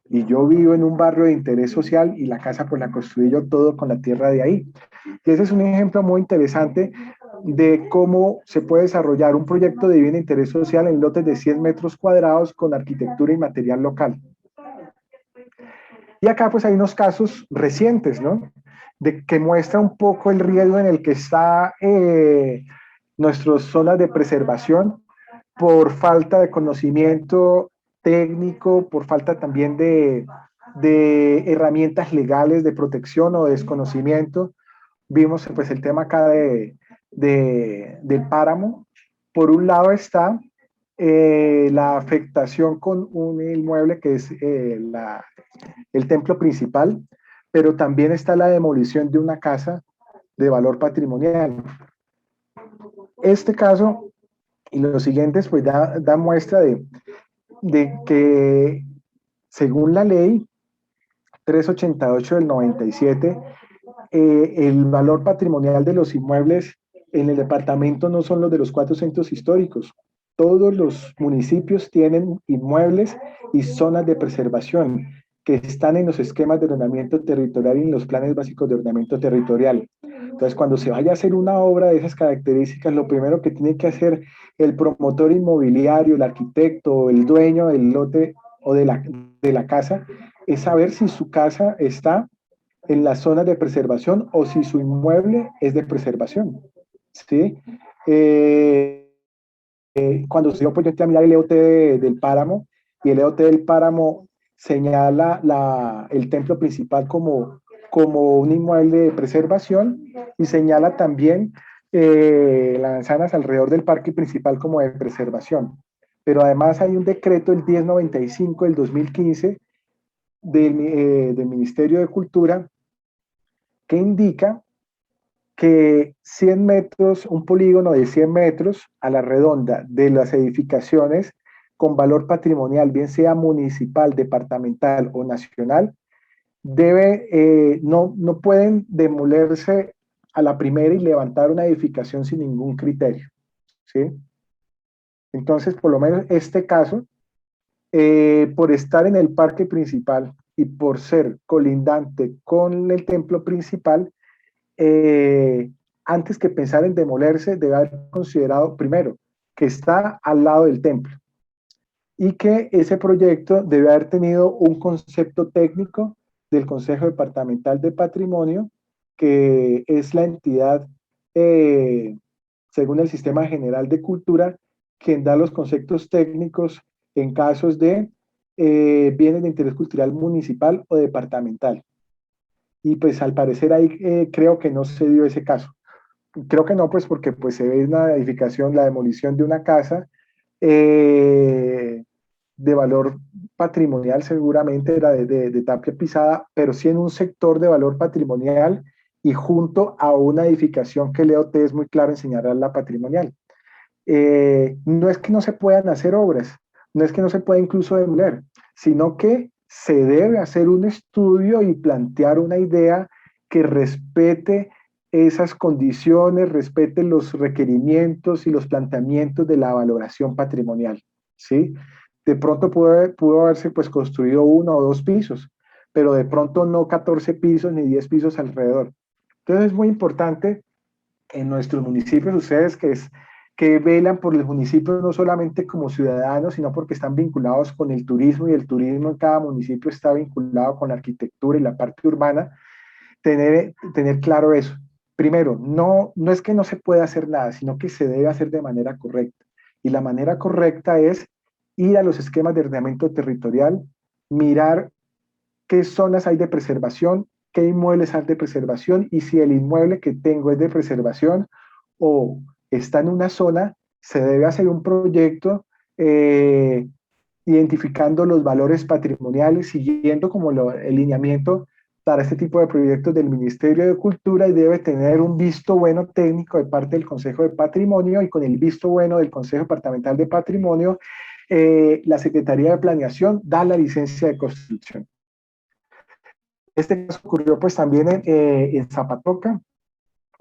y yo vivo en un barrio de interés social y la casa pues la construí yo todo con la tierra de ahí. Y ese es un ejemplo muy interesante de cómo se puede desarrollar un proyecto de bien de interés social en lotes de 100 metros cuadrados con arquitectura y material local. Y acá pues hay unos casos recientes, ¿no? Que muestra un poco el riesgo en el que está nuestras zonas de preservación por falta de conocimiento técnico, por falta también de herramientas legales de protección o desconocimiento. Vimos pues el tema acá del páramo. Por un lado está la afectación con un inmueble que es el templo principal, pero también está la demolición de una casa de valor patrimonial. Este caso y los siguientes pues da muestra de que según la ley 388 del 97, el valor patrimonial de los inmuebles en el departamento no son los de los 4 centros históricos. Todos los municipios tienen inmuebles y zonas de preservación que están en los esquemas de ordenamiento territorial y en los planes básicos de ordenamiento territorial. Entonces, cuando se vaya a hacer una obra de esas características, lo primero que tiene que hacer el promotor inmobiliario, el arquitecto, el dueño del lote o de la casa, es saber si su casa está en las zonas de preservación o si su inmueble es de preservación, ¿sí? Cuando yo entré a mirar el EOT del páramo, y el EOT del páramo señala el templo principal como un inmueble de preservación, y señala también las manzanas alrededor del parque principal como de preservación. Pero además hay un decreto, el 1095 del 2015, del Ministerio de Cultura, que indica que 100 metros, un polígono de 100 metros a la redonda de las edificaciones con valor patrimonial, bien sea municipal, departamental o nacional, no pueden demolerse a la primera y levantar una edificación sin ningún criterio, ¿sí? Entonces, por lo menos este caso, por estar en el parque principal, y por ser colindante con el templo principal, antes que pensar en demolerse, debe haber considerado primero que está al lado del templo y que ese proyecto debe haber tenido un concepto técnico del Consejo Departamental de Patrimonio, que es la entidad, según el Sistema General de Cultura, quien da los conceptos técnicos en casos de bienes de interés cultural municipal o departamental. Y pues al parecer ahí creo que no se dio ese caso. Creo que no, pues porque pues se ve una edificación, la demolición de una casa de valor patrimonial, seguramente era de tapia pisada, pero sí en un sector de valor patrimonial y junto a una edificación que Leo T es muy claro en señalar patrimonial. No es que no se puedan hacer obras, no es que no se pueda incluso demoler, sino que se debe hacer un estudio y plantear una idea que respete esas condiciones, respete los requerimientos y los planteamientos de la valoración patrimonial, ¿sí? De pronto pudo haberse pues construido 1 o 2 pisos, pero de pronto no 14 pisos ni 10 pisos alrededor. Entonces es muy importante en nuestros municipios, ustedes que velan por los municipios no solamente como ciudadanos, sino porque están vinculados con el turismo y el turismo en cada municipio está vinculado con la arquitectura y la parte urbana, tener claro eso. Primero, no es que no se pueda hacer nada, sino que se debe hacer de manera correcta. Y la manera correcta es ir a los esquemas de ordenamiento territorial, mirar qué zonas hay de preservación, qué inmuebles hay de preservación y si el inmueble que tengo es de preservación o está en una zona, se debe hacer un proyecto identificando los valores patrimoniales, siguiendo como el lineamiento para este tipo de proyectos del Ministerio de Cultura y debe tener un visto bueno técnico de parte del Consejo de Patrimonio y con el visto bueno del Consejo Departamental de Patrimonio, la Secretaría de Planeación da la licencia de construcción. Este caso ocurrió pues también en Zapatoca.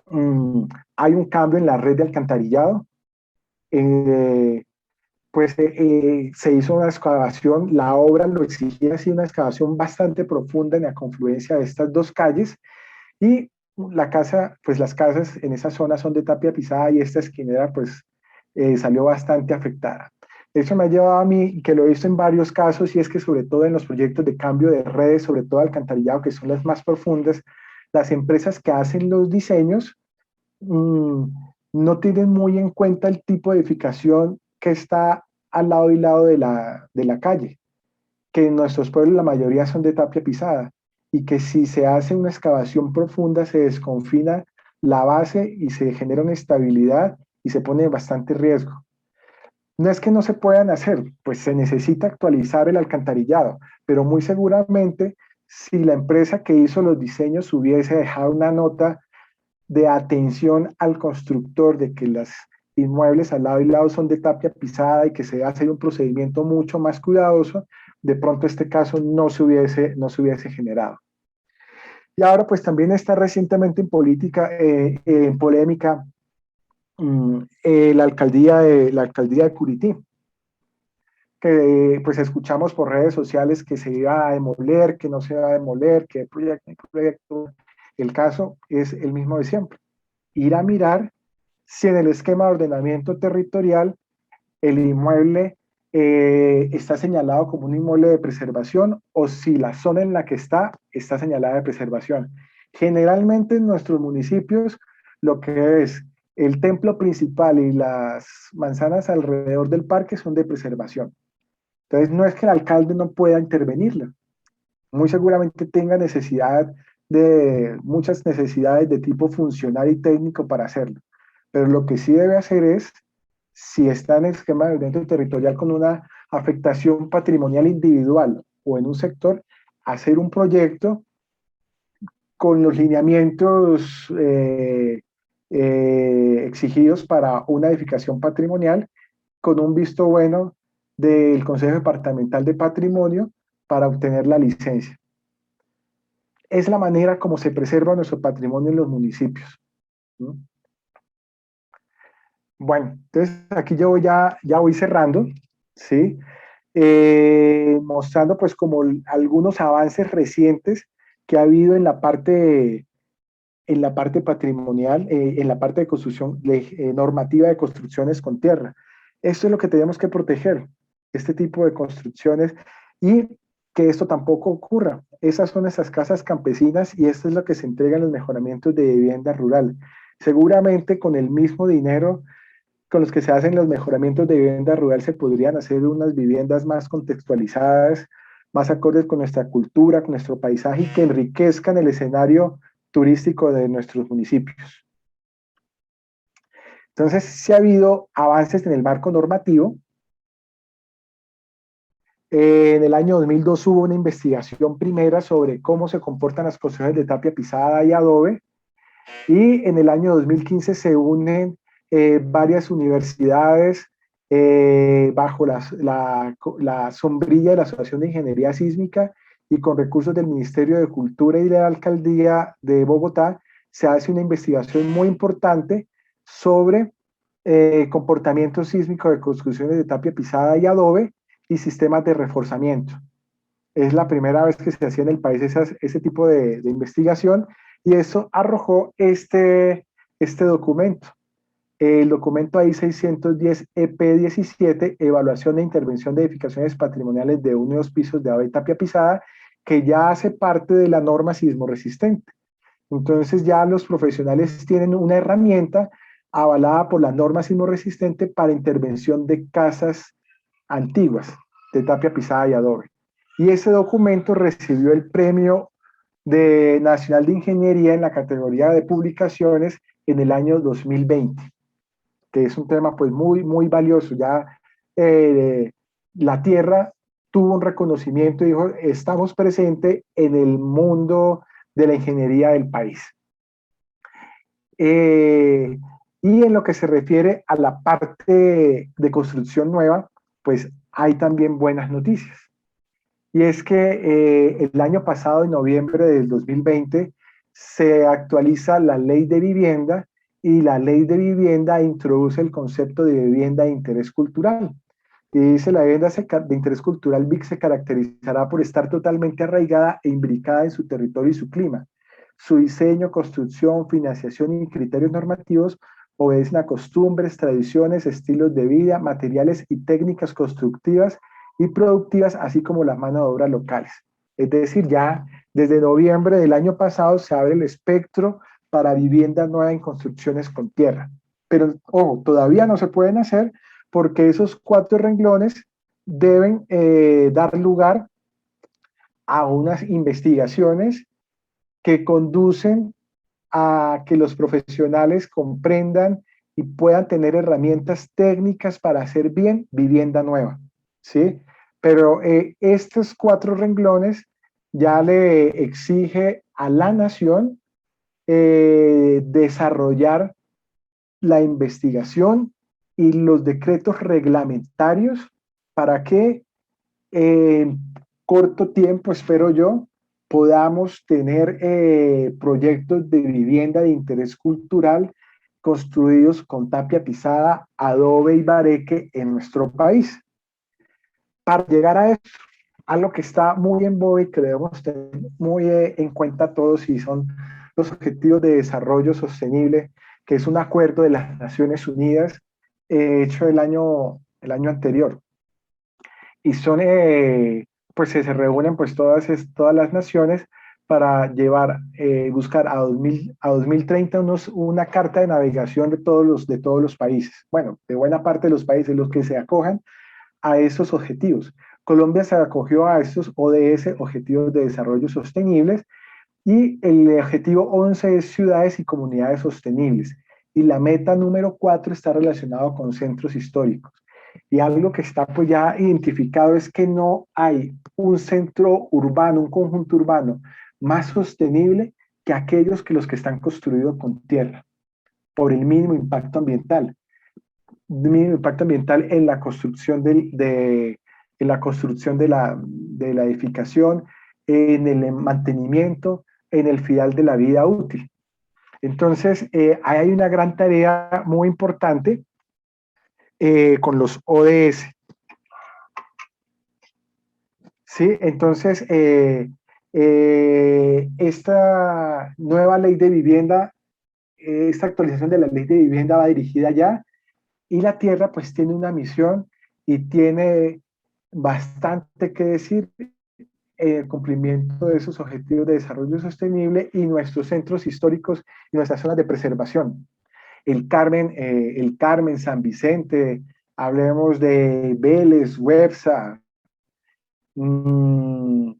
Hay un cambio en la red de alcantarillado. Se hizo una excavación, la obra lo exigía así, una excavación bastante profunda en la confluencia de estas dos calles y las casas en esa zona son de tapia pisada y esta esquinera pues salió bastante afectada. Eso me ha llevado a mí, que lo he visto en varios casos, y es que sobre todo en los proyectos de cambio de redes, sobre todo alcantarillado, que son las más profundas, las empresas que hacen los diseños no tienen muy en cuenta el tipo de edificación que está al lado y lado de la calle, que en nuestros pueblos la mayoría son de tapia pisada, y que si se hace una excavación profunda se desconfina la base y se genera una inestabilidad y se pone en bastante riesgo. No es que no se puedan hacer, pues se necesita actualizar el alcantarillado, pero muy seguramente si la empresa que hizo los diseños hubiese dejado una nota de atención al constructor de que los inmuebles al lado y lado son de tapia pisada y que se hace un procedimiento mucho más cuidadoso, de pronto este caso no se hubiese generado. Y ahora pues también está recientemente en polémica la alcaldía de Curití, que pues escuchamos por redes sociales que se iba a demoler, que no se iba a demoler, que proyecto. El caso es el mismo de siempre. Ir a mirar si en el esquema de ordenamiento territorial el inmueble está señalado como un inmueble de preservación o si la zona en la que está señalada de preservación. Generalmente en nuestros municipios lo que es el templo principal y las manzanas alrededor del parque son de preservación. Entonces no es que el alcalde no pueda intervenirla. Muy seguramente tenga muchas necesidades de tipo funcional y técnico para hacerlo. Pero lo que sí debe hacer es, si está en el esquema de ordenamiento territorial con una afectación patrimonial individual o en un sector, hacer un proyecto con los lineamientos exigidos para una edificación patrimonial, con un visto bueno del Consejo Departamental de Patrimonio para obtener la licencia. Es la manera como se preserva nuestro patrimonio en los municipios. ¿No? Bueno, entonces aquí yo ya voy cerrando, ¿sí? mostrando pues como algunos avances recientes que ha habido en la parte patrimonial, en la parte de construcción, normativa de construcciones con tierra. Esto es lo que tenemos que proteger, este tipo de construcciones, y que esto tampoco ocurra. Esas son esas casas campesinas y esto es lo que se entrega en los mejoramientos de vivienda rural. Seguramente con el mismo dinero con los que se hacen los mejoramientos de vivienda rural se podrían hacer unas viviendas más contextualizadas, más acordes con nuestra cultura, con nuestro paisaje y que enriquezcan el escenario turístico de nuestros municipios. Entonces, sí ha habido avances en el marco normativo. En el año 2002 hubo una investigación primera sobre cómo se comportan las construcciones de tapia pisada y adobe, y en el año 2015 se unen varias universidades bajo la sombrilla de la Asociación de Ingeniería Sísmica y con recursos del Ministerio de Cultura y de la Alcaldía de Bogotá, se hace una investigación muy importante sobre comportamiento sísmico de construcciones de tapia pisada y adobe y sistemas de reforzamiento. Es la primera vez que se hacía en el país ese tipo de investigación, y eso arrojó este documento. El documento I-610 EP17, Evaluación e Intervención de Edificaciones Patrimoniales de 1 y 2 pisos de adobe y tapia pisada, que ya hace parte de la norma sismo resistente. Entonces ya los profesionales tienen una herramienta avalada por la norma sismo resistente para intervención de casas antiguas de tapia pisada y adobe. Y ese documento recibió el Premio Nacional de Ingeniería en la categoría de publicaciones en el año 2020, que es un tema pues muy, muy valioso. Ya la Tierra tuvo un reconocimiento y dijo, estamos presentes en el mundo de la ingeniería del país. Y en lo que se refiere a la parte de construcción nueva, pues hay también buenas noticias. Y es que el año pasado, en noviembre del 2020, se actualiza la Ley de Vivienda, y la Ley de Vivienda introduce el concepto de vivienda de interés cultural. Y dice, la vivienda de interés cultural VIC se caracterizará por estar totalmente arraigada e imbricada en su territorio y su clima. Su diseño, construcción, financiación y criterios normativos obedecen a costumbres, tradiciones, estilos de vida, materiales y técnicas constructivas y productivas, así como la mano de obra locales. Es decir, ya desde noviembre del año pasado se abre el espectro para vivienda nueva en construcciones con tierra. Pero, ojo, todavía no se pueden hacer porque esos 4 renglones deben dar lugar a unas investigaciones que conducen a que los profesionales comprendan y puedan tener herramientas técnicas para hacer bien vivienda nueva, ¿sí? Pero estos 4 renglones ya le exige a la nación desarrollar la investigación y los decretos reglamentarios para que en corto tiempo, espero yo, podamos tener proyectos de vivienda de interés cultural construidos con tapia pisada, adobe y bareque en nuestro país. Para llegar a eso, algo que está muy en boga y que debemos tener muy en cuenta todos, y son los Objetivos de Desarrollo Sostenible, que es un acuerdo de las Naciones Unidas hecho el año anterior. Y son, pues se reúnen pues todas las naciones para buscar a 2030 una carta de navegación de todos los países. Bueno, de buena parte de los países, los que se acojan a esos objetivos. Colombia se acogió a estos ODS, Objetivos de Desarrollo Sostenibles, y el objetivo 11 es ciudades y comunidades sostenibles. Y la meta número 4 está relacionado con centros históricos. Y algo que está pues ya identificado es que no hay un centro urbano, un conjunto urbano más sostenible que los que están construidos con tierra, por el mínimo impacto ambiental. Mínimo impacto ambiental en la construcción de la edificación, en el mantenimiento, en el final de la vida útil. Entonces, ahí hay una gran tarea muy importante con los ODS. Sí, entonces esta nueva ley de vivienda, esta actualización de la ley de vivienda va dirigida allá y la Tierra pues tiene una misión y tiene bastante que decir en el cumplimiento de esos objetivos de desarrollo sostenible y nuestros centros históricos y nuestras zonas de preservación. El Carmen, San Vicente, hablemos de Vélez, Websa,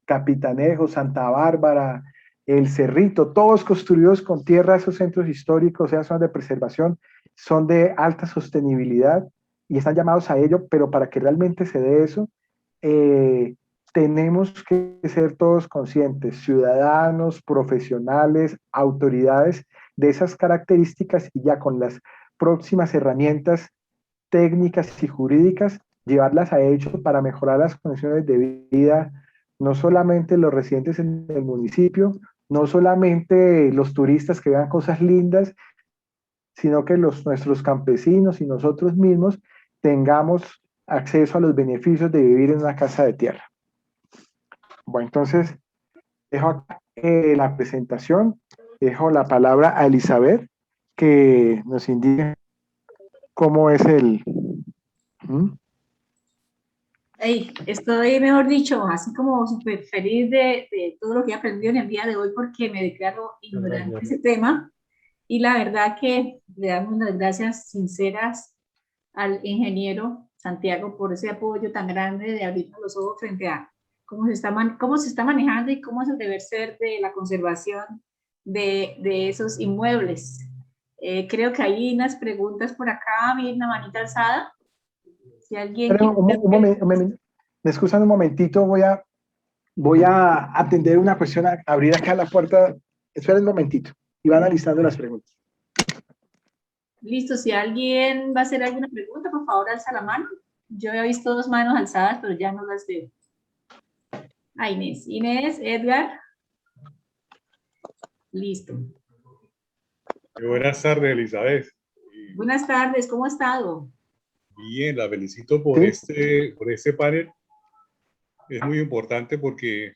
Capitanejo, Santa Bárbara, El Cerrito, todos construidos con tierra, esos centros históricos, esas zonas de preservación, son de alta sostenibilidad y están llamados a ello, pero para que realmente se dé eso, tenemos que ser todos conscientes, ciudadanos, profesionales, autoridades, de esas características y ya con las próximas herramientas técnicas y jurídicas, llevarlas a hecho para mejorar las condiciones de vida, no solamente los residentes en el municipio, no solamente los turistas que vean cosas lindas, sino que nuestros campesinos y nosotros mismos tengamos acceso a los beneficios de vivir en una casa de tierra. Bueno, entonces, dejo acá la presentación, dejo la palabra a Elizabeth, que nos indique cómo es el... Hey, estoy, mejor dicho, así como súper feliz de todo lo que he aprendido en el día de hoy porque me declaro ignorante de ese tema y la verdad que le damos unas gracias sinceras al ingeniero Santiago por ese apoyo tan grande de abrirnos los ojos frente a cómo se está manejando y cómo es el deber ser de la conservación de esos inmuebles. Creo que hay unas preguntas por acá, vi una manita alzada. Si alguien Pero me excusan un momentito, voy a atender una cuestión, a abrir acá la puerta. Esperen un momentito y van analizando las preguntas. Listo, si alguien va a hacer alguna pregunta, por favor, alza la mano. Yo he visto dos manos alzadas, pero ya no las veo. Ah, Inés. Inés, Edgar. Listo. Buenas tardes, Elizabeth. Buenas tardes, ¿cómo ha estado? Bien, la felicito por, ¿sí? por este panel. Es muy importante porque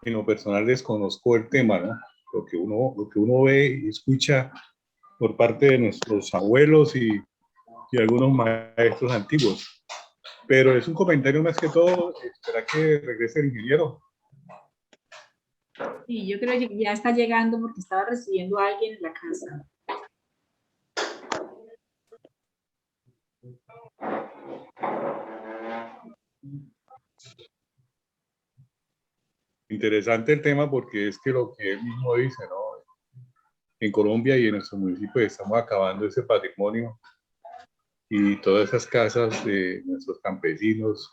en lo personal desconozco el tema, ¿no? Lo que uno ve y escucha por parte de nuestros abuelos y algunos maestros antiguos. Pero es un comentario más que todo. ¿Será que regrese el ingeniero? Sí, yo creo que ya está llegando porque estaba recibiendo a alguien en la casa. Interesante el tema porque es que lo que él mismo dice, ¿no? En Colombia y en nuestro municipio estamos acabando ese patrimonio y todas esas casas de nuestros campesinos,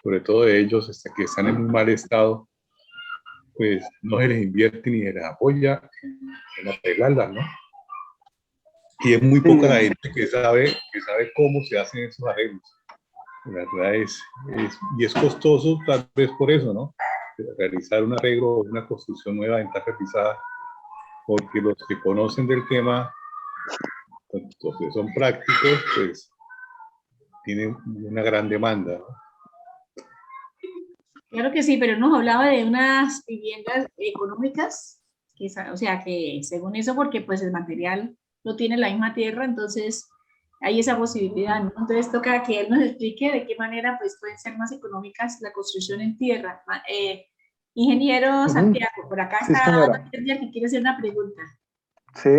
sobre todo de ellos que están en muy mal estado, pues no se les invierte ni se les apoya en arreglarlas, ¿no? Y es muy poca la gente que sabe cómo se hacen esos arreglos. La verdad es costoso tal vez por eso, ¿no? Realizar un arreglo o una construcción nueva en tierra pisada, porque los que conocen del tema, los que son prácticos, pues tienen una gran demanda, ¿no? Claro que sí, pero nos hablaba de unas viviendas económicas, o sea, que según eso, porque pues el material lo tiene la misma tierra, entonces hay esa posibilidad, ¿no? Entonces toca que él nos explique de qué manera pues pueden ser más económicas la construcción en tierra. Ingeniero Santiago, por acá está Edgar que quiere hacer una pregunta. Sí.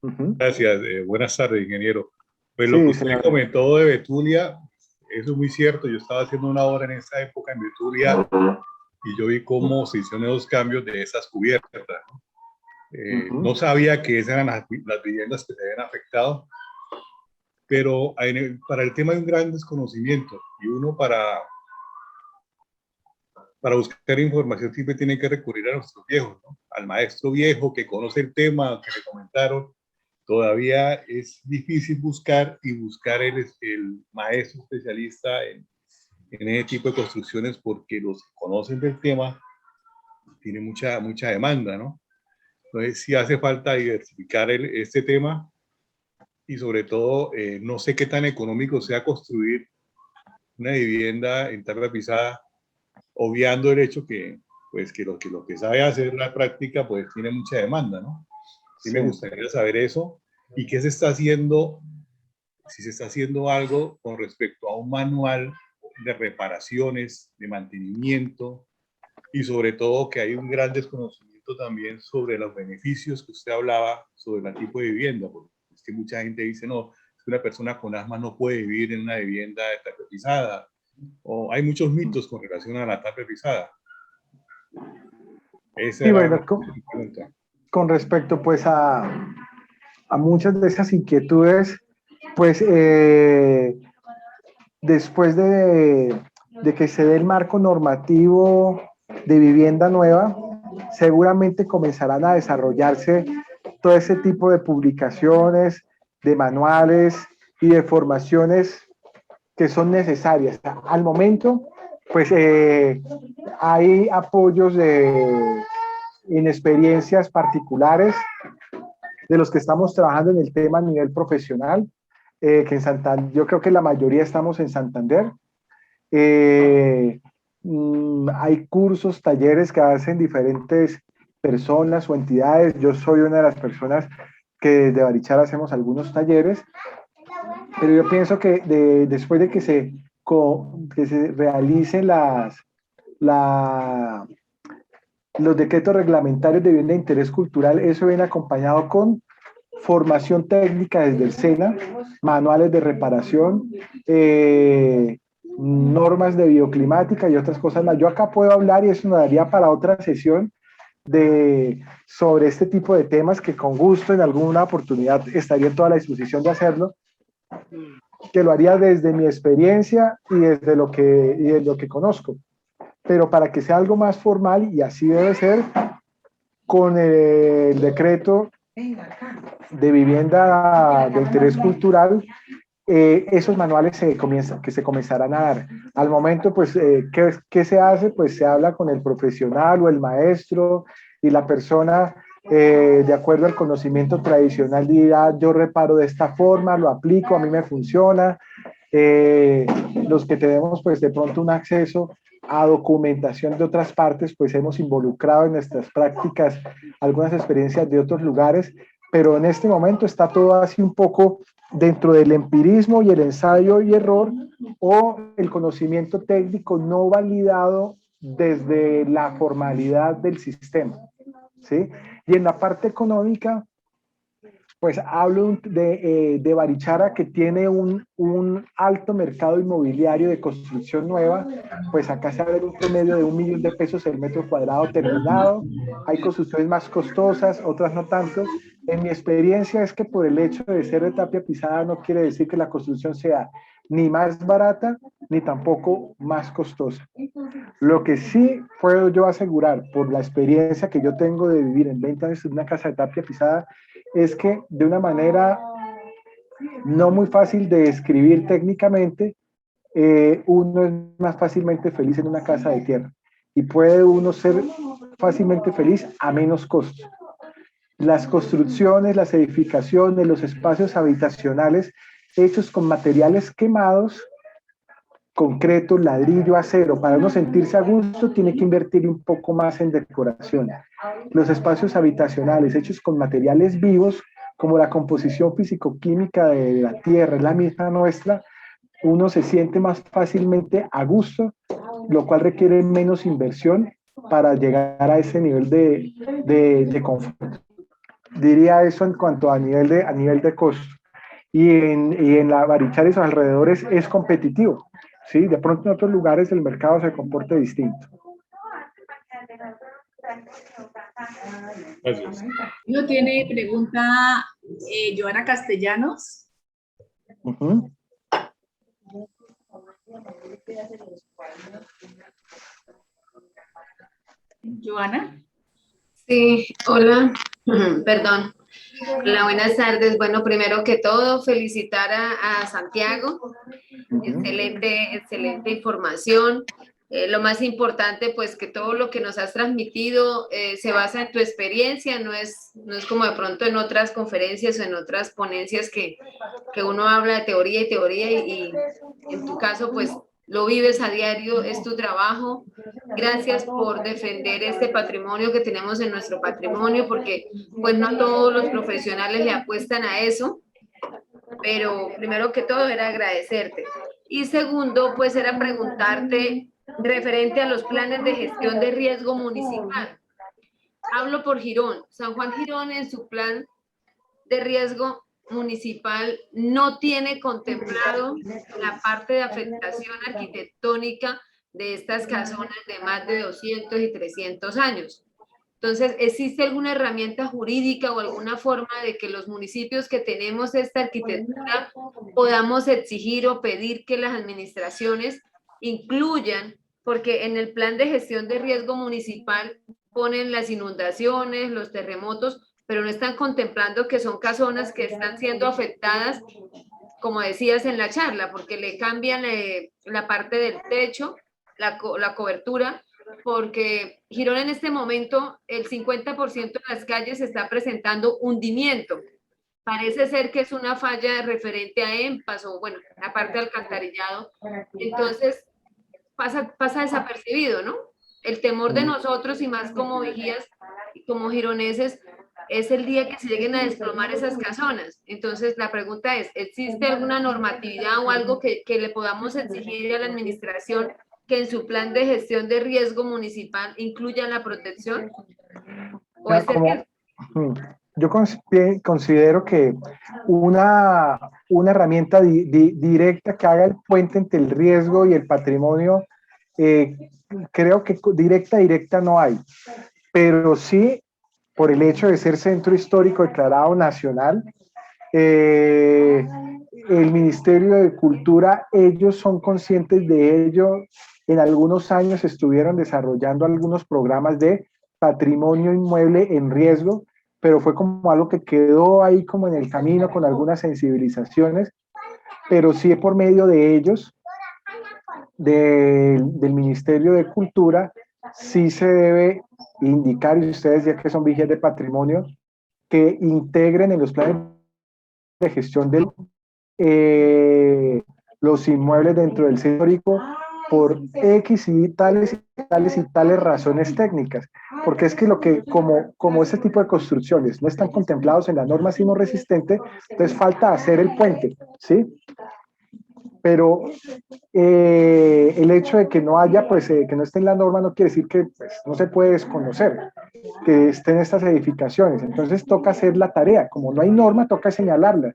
Gracias, buenas tardes, ingeniero. Pues lo que usted comentó de Betulia, eso es muy cierto. Yo estaba haciendo una obra en esa época en Betulia y yo vi cómo se hicieron los cambios de esas cubiertas, ¿no? No sabía que esas eran las viviendas que se habían afectado, pero para el tema hay un gran desconocimiento y uno para buscar información siempre tiene que recurrir a nuestros viejos, ¿no? Al maestro viejo que conoce el tema, que le comentaron. Todavía es difícil buscar el maestro especialista en ese tipo de construcciones porque los que conocen del tema tienen mucha demanda, ¿no? Entonces sí hace falta diversificar este tema y sobre todo no sé qué tan económico sea construir una vivienda en tierra pisada obviando el hecho que, pues, que lo que sabe hacer la práctica, pues tiene mucha demanda, ¿no? Sí, me gustaría saber eso. ¿Y qué se está haciendo? Si se está haciendo algo con respecto a un manual de reparaciones, de mantenimiento, y sobre todo que hay un gran desconocimiento también sobre los beneficios que usted hablaba sobre el tipo de vivienda, porque es que mucha gente dice, no, es que una persona con asma no puede vivir en una vivienda de tapia pisada, o hay muchos mitos con relación a la tapia pisada. Esa y era bueno, mi pregunta. con respecto pues a muchas de esas inquietudes, pues después de que se dé el marco normativo de vivienda nueva, seguramente comenzarán a desarrollarse todo ese tipo de publicaciones, de manuales y de formaciones que son necesarias. Al momento, pues hay apoyos en experiencias particulares de los que estamos trabajando en el tema a nivel profesional, que en Santander, yo creo que la mayoría estamos en Santander. Hay cursos, talleres que hacen diferentes personas o entidades. Yo soy una de las personas que desde Barichara hacemos algunos talleres, pero yo pienso que después de que se realicen los decretos reglamentarios de vivienda de interés cultural, eso viene acompañado con formación técnica desde el SENA, manuales de reparación, normas de bioclimática y otras cosas más. Yo acá puedo hablar, y eso nos daría para otra sesión, sobre este tipo de temas, que con gusto en alguna oportunidad estaría en toda la disposición de hacerlo, que lo haría desde mi experiencia y desde lo que conozco. Pero para que sea algo más formal, y así debe ser, con el decreto de vivienda de interés cultural, esos manuales que se comenzarán a dar. Al momento, pues, ¿qué se hace? Pues se habla con el profesional o el maestro, y la persona, de acuerdo al conocimiento tradicional, dirá, yo reparo de esta forma, lo aplico, a mí me funciona. Los que tenemos, pues, de pronto un acceso a documentación de otras partes, pues hemos involucrado en nuestras prácticas algunas experiencias de otros lugares, pero en este momento está todo así un poco dentro del empirismo y el ensayo y error, o el conocimiento técnico no validado desde la formalidad del sistema, ¿sí? Y en la parte económica, pues hablo de Barichara, que tiene un alto mercado inmobiliario de construcción nueva. Pues acá se habla de un promedio de 1 millón de pesos el metro cuadrado terminado. Hay construcciones más costosas, otras no tanto. En mi experiencia es que por el hecho de ser de tapia pisada no quiere decir que la construcción sea ni más barata ni tampoco más costosa. Lo que sí puedo yo asegurar, por la experiencia que yo tengo de vivir en 20 años en una casa de tapia pisada, es que de una manera no muy fácil de describir técnicamente, uno es más fácilmente feliz en una casa de tierra, y puede uno ser fácilmente feliz a menos costo. Las construcciones, las edificaciones, los espacios habitacionales hechos con materiales quemados, concreto, ladrillo, acero, para uno sentirse a gusto, tiene que invertir un poco más en decoración. Los espacios habitacionales hechos con materiales vivos, como la composición físico-química de la tierra, es la misma nuestra, uno se siente más fácilmente a gusto, lo cual requiere menos inversión para llegar a ese nivel de confort. Diría eso en cuanto a nivel de costo. Y en la Barichara y sus alrededores es competitivo, ¿sí? De pronto en otros lugares el mercado se comporta distinto. Gracias. Uno tiene pregunta Joana Castellanos. Joana. Sí, hola, perdón. Hola, buenas tardes. Bueno, primero que todo, felicitar a Santiago. Excelente información. Lo más importante, pues, que todo lo que nos has transmitido se basa en tu experiencia, no es como de pronto en otras conferencias o en otras ponencias que uno habla de teoría y en tu caso, pues, lo vives a diario, es tu trabajo. Gracias por defender este patrimonio que tenemos en nuestro patrimonio, porque pues no todos los profesionales le apuestan a eso, pero primero que todo era agradecerte. Y segundo, pues era preguntarte referente a los planes de gestión de riesgo municipal. Hablo por Girón. San Juan Girón en su plan de riesgo municipal no tiene contemplado la parte de afectación arquitectónica de estas casonas de más de 200 y 300 años. Entonces, ¿existe alguna herramienta jurídica o alguna forma de que los municipios que tenemos esta arquitectura podamos exigir o pedir que las administraciones incluyan, porque en el plan de gestión de riesgo municipal ponen las inundaciones, los terremotos, pero no están contemplando que son casonas que están siendo afectadas, como decías en la charla, porque le cambian la parte del techo, la cobertura, porque Girón en este momento el 50% de las calles está presentando hundimiento. Parece ser que es una falla referente a EMPAS o bueno, la parte de alcantarillado. Entonces pasa desapercibido, ¿no? El temor de nosotros y más como vigías y como gironeses es el día que se lleguen a desplomar esas casonas. Entonces la pregunta es, ¿existe alguna normatividad o algo que le podamos exigir a la administración que en su plan de gestión de riesgo municipal incluya la protección? ¿O es yo considero que una herramienta directa que haga el puente entre el riesgo y el patrimonio, creo que directa no hay, pero sí, por el hecho de ser centro histórico declarado nacional, el Ministerio de Cultura, ellos son conscientes de ello. En algunos años estuvieron desarrollando algunos programas de patrimonio inmueble en riesgo, pero fue como algo que quedó ahí como en el camino con algunas sensibilizaciones, pero sí por medio de ellos, del Ministerio de Cultura, sí se debe indicar, y ustedes ya que son vigías de patrimonio, que integren en los planes de gestión de los inmuebles dentro del centro histórico por X y tales razones técnicas, porque es que como ese tipo de construcciones no están contemplados en la norma sismo resistente, entonces falta hacer el puente, ¿sí? Pero el hecho de que no haya, pues que no esté en la norma no quiere decir que pues, no se puede desconocer que estén estas edificaciones, entonces toca hacer la tarea, como no hay norma toca señalarla,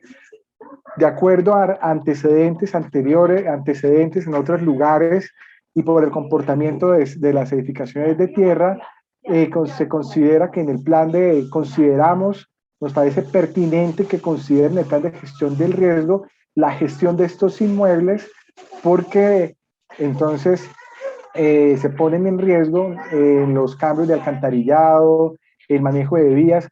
de acuerdo a antecedentes anteriores, antecedentes en otros lugares y por el comportamiento de las edificaciones de tierra, se considera que en el plan nos parece pertinente que consideren el plan de gestión del riesgo la gestión de estos inmuebles, porque entonces se ponen en riesgo los cambios de alcantarillado, el manejo de vías,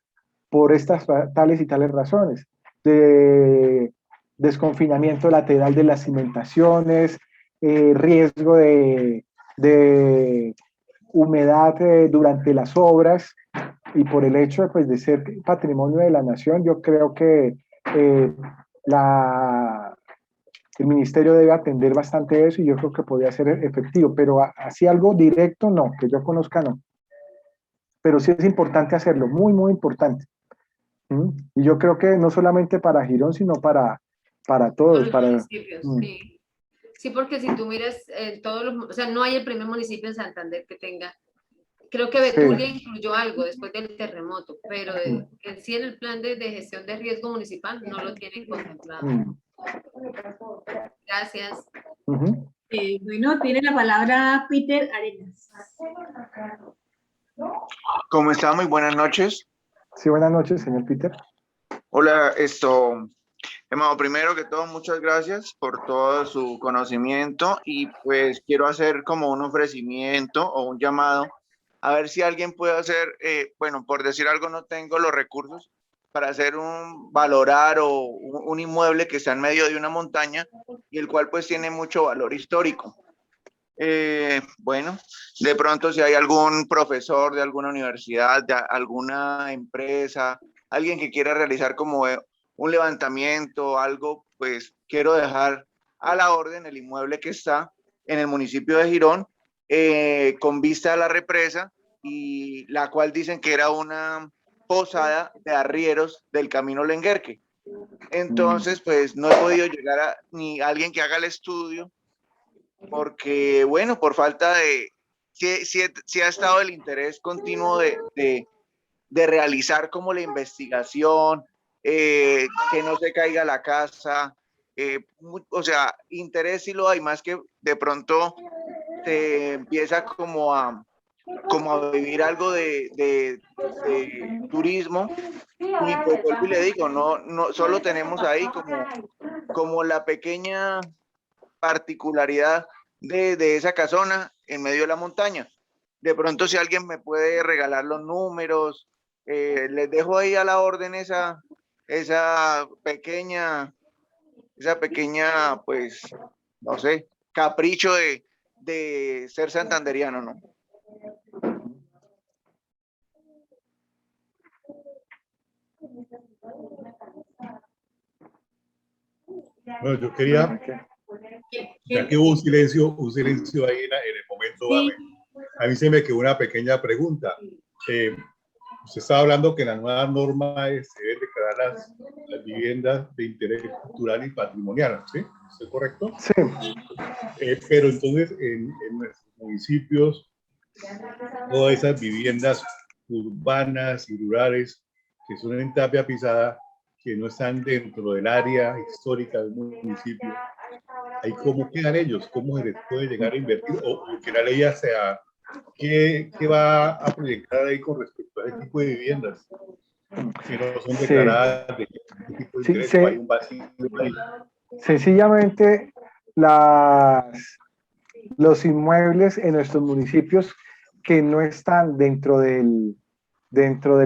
por estas tales y tales razones, de desconfinamiento lateral de las cimentaciones, riesgo de humedad durante las obras, y por el hecho pues, de ser patrimonio de la nación, yo creo que el ministerio debe atender bastante eso y yo creo que podría ser efectivo, pero así algo directo no, que yo conozca no. Pero sí es importante hacerlo, muy, muy importante. Y yo creo que no solamente para Girón, sino para todos. Para los municipios, sí. Sí, porque si tú miras todos los, o sea, no hay el primer municipio en Santander que tenga, creo que Betulia incluyó algo después del terremoto, pero en sí en el plan de gestión de riesgo municipal no lo tienen contemplado. Gracias. Bueno, tiene la palabra Peter Arenas. ¿Cómo está? Muy buenas noches. Sí, buenas noches, señor Peter. Hola, Emma, primero que todo, muchas gracias por todo su conocimiento y pues quiero hacer como un ofrecimiento o un llamado a ver si alguien puede hacer, bueno, por decir algo, no tengo los recursos para hacer valorar o un inmueble que está en medio de una montaña y el cual pues tiene mucho valor histórico. Bueno, de pronto si hay algún profesor de alguna universidad, de alguna empresa, alguien que quiera realizar como un levantamiento, algo, pues quiero dejar a la orden el inmueble que está en el municipio de Girón, con vista a la represa, y la cual dicen que era una posada de arrieros del Camino Lenguerque. Entonces, pues no he podido llegar a ni alguien que haga el estudio, porque, bueno, por falta de, sí ha estado el interés continuo de realizar como la investigación, que no se caiga la casa, o sea, interés sí lo hay, más que de pronto se empieza como a vivir algo de turismo, y pues vuelvo y le digo, no solo tenemos ahí como la pequeña particularidad de esa casona en medio de la montaña. De pronto, si alguien me puede regalar los números, les dejo ahí a la orden esa pequeña, pues, no sé, capricho de ser santanderiano, ¿no? Bueno, yo quería, ya que hubo un silencio ahí en el momento, sí. A mí se me quedó una pequeña pregunta. Usted estaba hablando que la nueva norma se deben declarar las viviendas de interés cultural y patrimonial, ¿sí? ¿Es correcto? Sí. Pero entonces en nuestros municipios, todas esas viviendas urbanas y rurales que son en tapia pisada, que no están dentro del área histórica del municipio, ¿ahí cómo quedan ellos? ¿Cómo se les puede llegar a invertir? ¿O que la ley ya sea, ¿qué va a proyectar ahí con respecto a ese tipo de viviendas? Si no son declaradas de qué tipo de interés, hay un vacío ahí. Sencillamente, los inmuebles en nuestros municipios que no están dentro de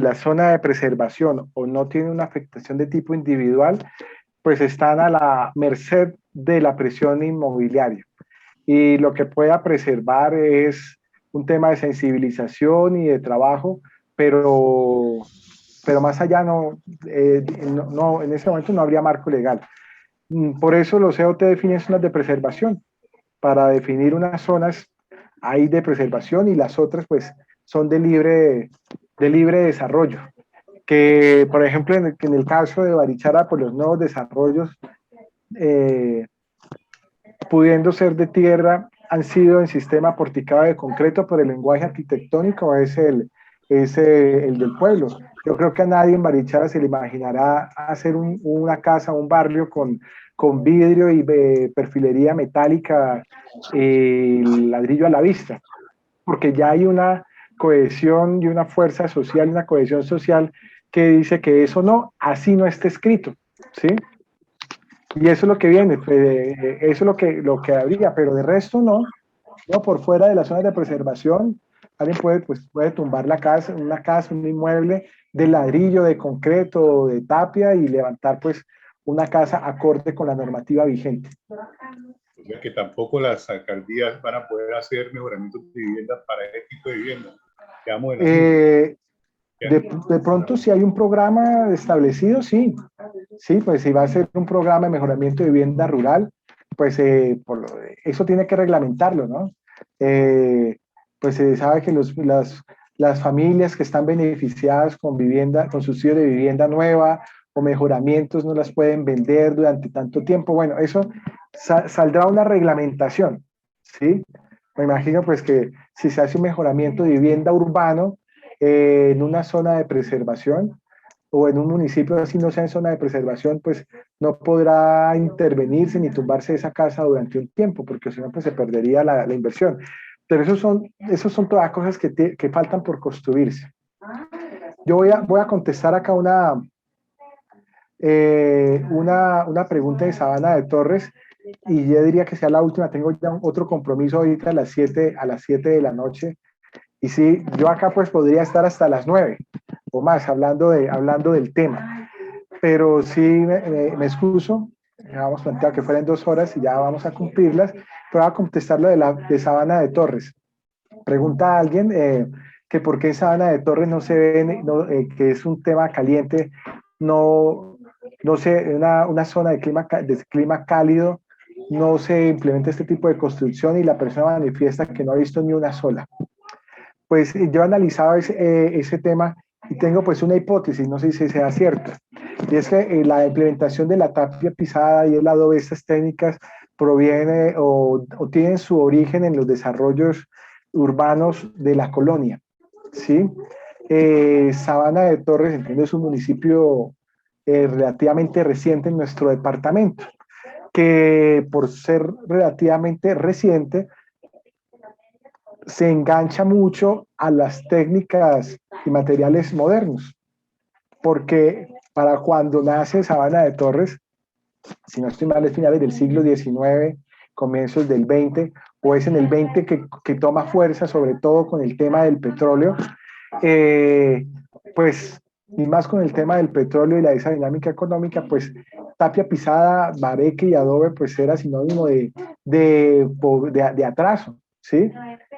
la zona de preservación o no tienen una afectación de tipo individual, pues están a la merced de la presión inmobiliaria. Y lo que pueda preservar es un tema de sensibilización y de trabajo, pero más allá no, en ese momento no habría marco legal. Por eso los COT definen zonas de preservación, para definir unas zonas ahí de preservación, y las otras pues son de libre desarrollo. Que por ejemplo en el caso de Barichara, pues los nuevos desarrollos pudiendo ser de tierra han sido en sistema porticado de concreto, por el lenguaje arquitectónico es el del pueblo. Yo creo que a nadie en Barichara se le imaginará hacer una casa, un barrio con vidrio y perfilería metálica, ladrillo a la vista, porque ya hay una cohesión y una fuerza social, una cohesión social que dice que eso no, así no está escrito, ¿sí? Y eso es lo que viene, eso es lo que habría, pero de resto no por fuera de las zonas de preservación, alguien puede tumbar una casa, un inmueble de ladrillo, de concreto, de tapia, y levantar pues una casa acorde con la normativa vigente. O sea que tampoco las alcaldías van a poder hacer mejoramientos de vivienda para este tipo de vivienda. De pronto, si hay un programa establecido, sí, pues si va a ser un programa de mejoramiento de vivienda rural, pues eso tiene que reglamentarlo, ¿no? Pues se sabe que las familias que están beneficiadas con subsidio de vivienda nueva o mejoramientos no las pueden vender durante tanto tiempo. Bueno, eso saldrá una reglamentación, ¿sí? Me imagino pues que si se hace un mejoramiento de vivienda urbano en una zona de preservación, o en un municipio así no sea en zona de preservación, pues no podrá intervenirse ni tumbarse esa casa durante un tiempo, porque si no pues se perdería la inversión. Pero esos son todas cosas que faltan por construirse. Yo voy a contestar acá una pregunta de Sabana de Torres, y yo diría que sea la última. Tengo ya otro compromiso ahorita a las 7 de la noche, y sí, yo acá pues podría estar hasta las 9 o más hablando del tema, pero sí me excuso. Habíamos planteado que fueran 2 horas y ya vamos a cumplirlas, pero voy a contestar lo de Sabana de Torres. Pregunta a alguien que por qué Sabana de Torres no se ve, que es un tema caliente, no sé, una zona de clima cálido, no se implementa este tipo de construcción y la persona manifiesta que no ha visto ni una sola. Pues yo he analizado ese tema y tengo pues una hipótesis, no sé si sea cierta, y es que la implementación de la tapia pisada y el adobe, estas técnicas proviene o tienen su origen en los desarrollos urbanos de la colonia, ¿sí? Sabana de Torres, entiendo, es un municipio relativamente reciente en nuestro departamento, que por ser relativamente reciente, se engancha mucho a las técnicas y materiales modernos, porque para cuando nace Sabana de Torres, si no estoy mal, es finales del siglo XIX, comienzos del XX, o es en el XX que toma fuerza, sobre todo con el tema del petróleo, pues, y más con el tema del petróleo y esa dinámica económica, pues tapia pisada, bareque y adobe, pues era sinónimo de atraso, ¿sí?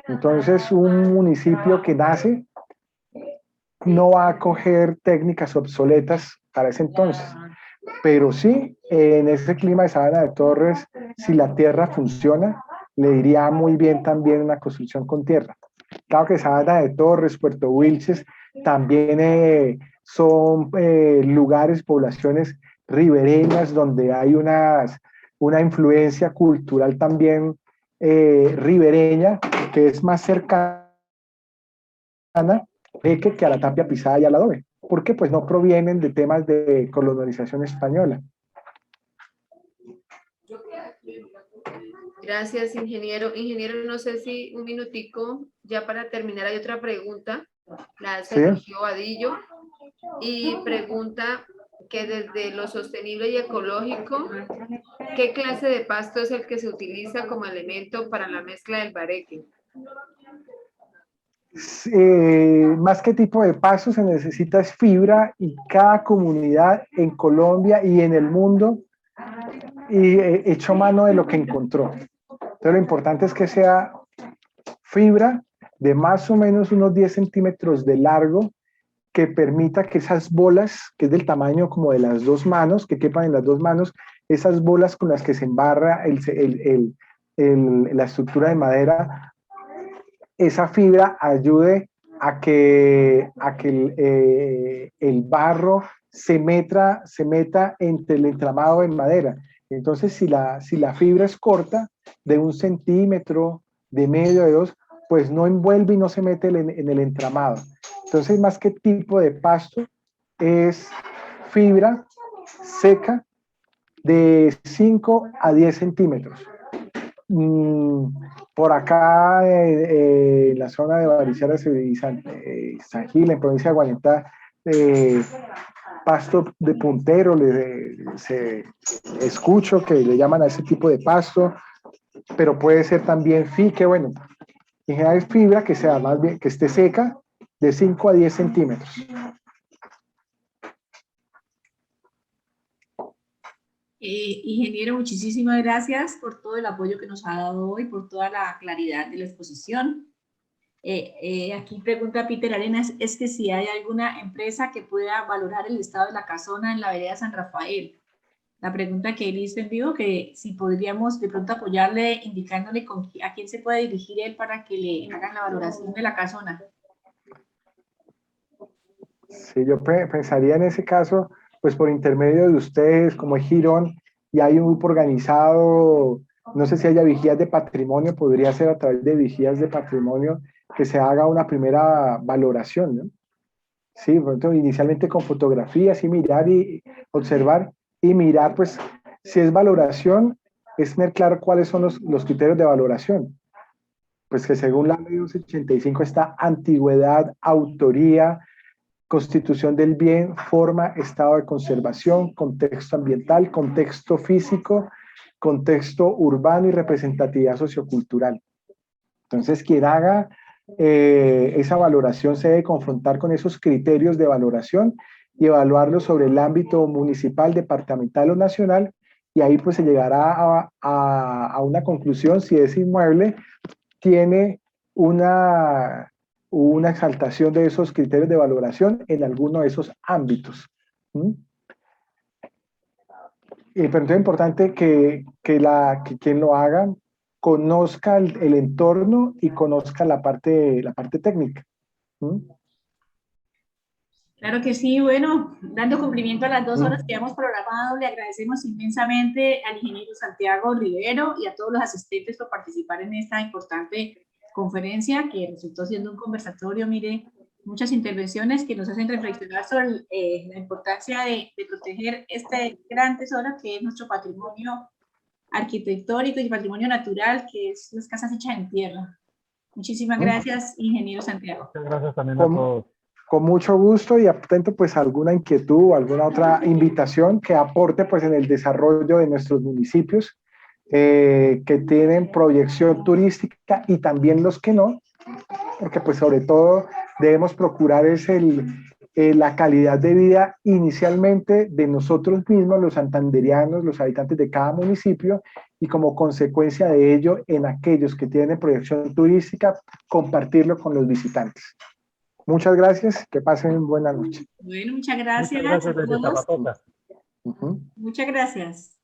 Entonces, un municipio que nace no va a coger técnicas obsoletas para ese entonces, pero sí, en ese clima de Sabana de Torres, si la tierra funciona, le iría muy bien también una construcción con tierra. Claro que Sabana de Torres, Puerto Wilches, también son lugares, poblaciones ribereñas donde hay una influencia cultural también ribereña, que es más cercana que a la tapia pisada y al adobe, porque pues no provienen de temas de colonización española. Gracias, ingeniero. Ingeniero, no sé si un minutico, ya para terminar, hay otra pregunta. La hace Rocío Vadillo y pregunta que desde lo sostenible y ecológico, ¿qué clase de pasto es el que se utiliza como elemento para la mezcla del bareque? Más que tipo de pasto se necesita es fibra, y cada comunidad en Colombia y en el mundo echó mano de lo que encontró. Entonces lo importante es que sea fibra de más o menos unos 10 centímetros de largo, que permita que esas bolas, que es del tamaño como de las dos manos, que quepan en las dos manos, esas bolas con las que se embarra la estructura de madera, esa fibra ayude a que el barro se meta entre el entramado de madera. Entonces, si la fibra es corta, de 1 centímetro, de medio, de 2, pues no envuelve y no se mete en el entramado. Entonces, más que tipo de pasto, es fibra seca de 5 a 10 centímetros. Por acá, en la zona de Barichara y San Gil, en provincia de Guanetá, pasto de puntero, se escucho que le llaman a ese tipo de pasto, pero puede ser también fique, bueno, en general es fibra que sea más bien, que esté seca, de 5 a 10 centímetros. Ingeniero, muchísimas gracias por todo el apoyo que nos ha dado hoy, por toda la claridad de la exposición. Aquí pregunta Peter Arenas, es que si hay alguna empresa que pueda valorar el estado de la casona en la vereda San Rafael. La pregunta que él hizo en vivo, que si podríamos de pronto apoyarle indicándole a quién se puede dirigir él para que le hagan la valoración de la casona. Sí, yo pensaría en ese caso, pues por intermedio de ustedes, como es Girón, y hay un grupo organizado, no sé si haya vigías de patrimonio, podría ser a través de vigías de patrimonio que se haga una primera valoración, ¿no? Sí, entonces, inicialmente con fotografías y mirar y observar y mirar, pues si es valoración, es tener claro cuáles son los criterios de valoración. Pues que según la ley 285 está antigüedad, autoría, constitución del bien, forma, estado de conservación, contexto ambiental, contexto físico, contexto urbano y representatividad sociocultural. Entonces, quien haga esa valoración se debe confrontar con esos criterios de valoración y evaluarlos sobre el ámbito municipal, departamental o nacional, y ahí pues se llegará a una conclusión si ese inmueble tiene una exaltación de esos criterios de valoración en alguno de esos ámbitos. pero entonces es importante que quien lo haga conozca el entorno y conozca la parte técnica. ¿Mm? Claro que sí, bueno, dando cumplimiento a las 2 horas que hemos programado, le agradecemos inmensamente al ingeniero Santiago Rivero y a todos los asistentes por participar en esta importante conferencia que resultó siendo un conversatorio, mire, muchas intervenciones que nos hacen reflexionar sobre la importancia de proteger este gran tesoro que es nuestro patrimonio arquitectónico y patrimonio natural, que es las casas hechas en tierra. Muchísimas gracias, ingeniero Santiago. Muchas gracias también a todos. Con mucho gusto y atento pues a alguna inquietud o alguna otra invitación que aporte pues en el desarrollo de nuestros municipios que tienen proyección turística y también los que no, porque pues sobre todo debemos procurar la calidad de vida inicialmente de nosotros mismos, los santanderianos, los habitantes de cada municipio, y como consecuencia de ello en aquellos que tienen proyección turística, compartirlo con los visitantes. Muchas gracias, que pasen buena noche. Bueno, muchas gracias. Muchas gracias desde Zapatoca. Muchas gracias.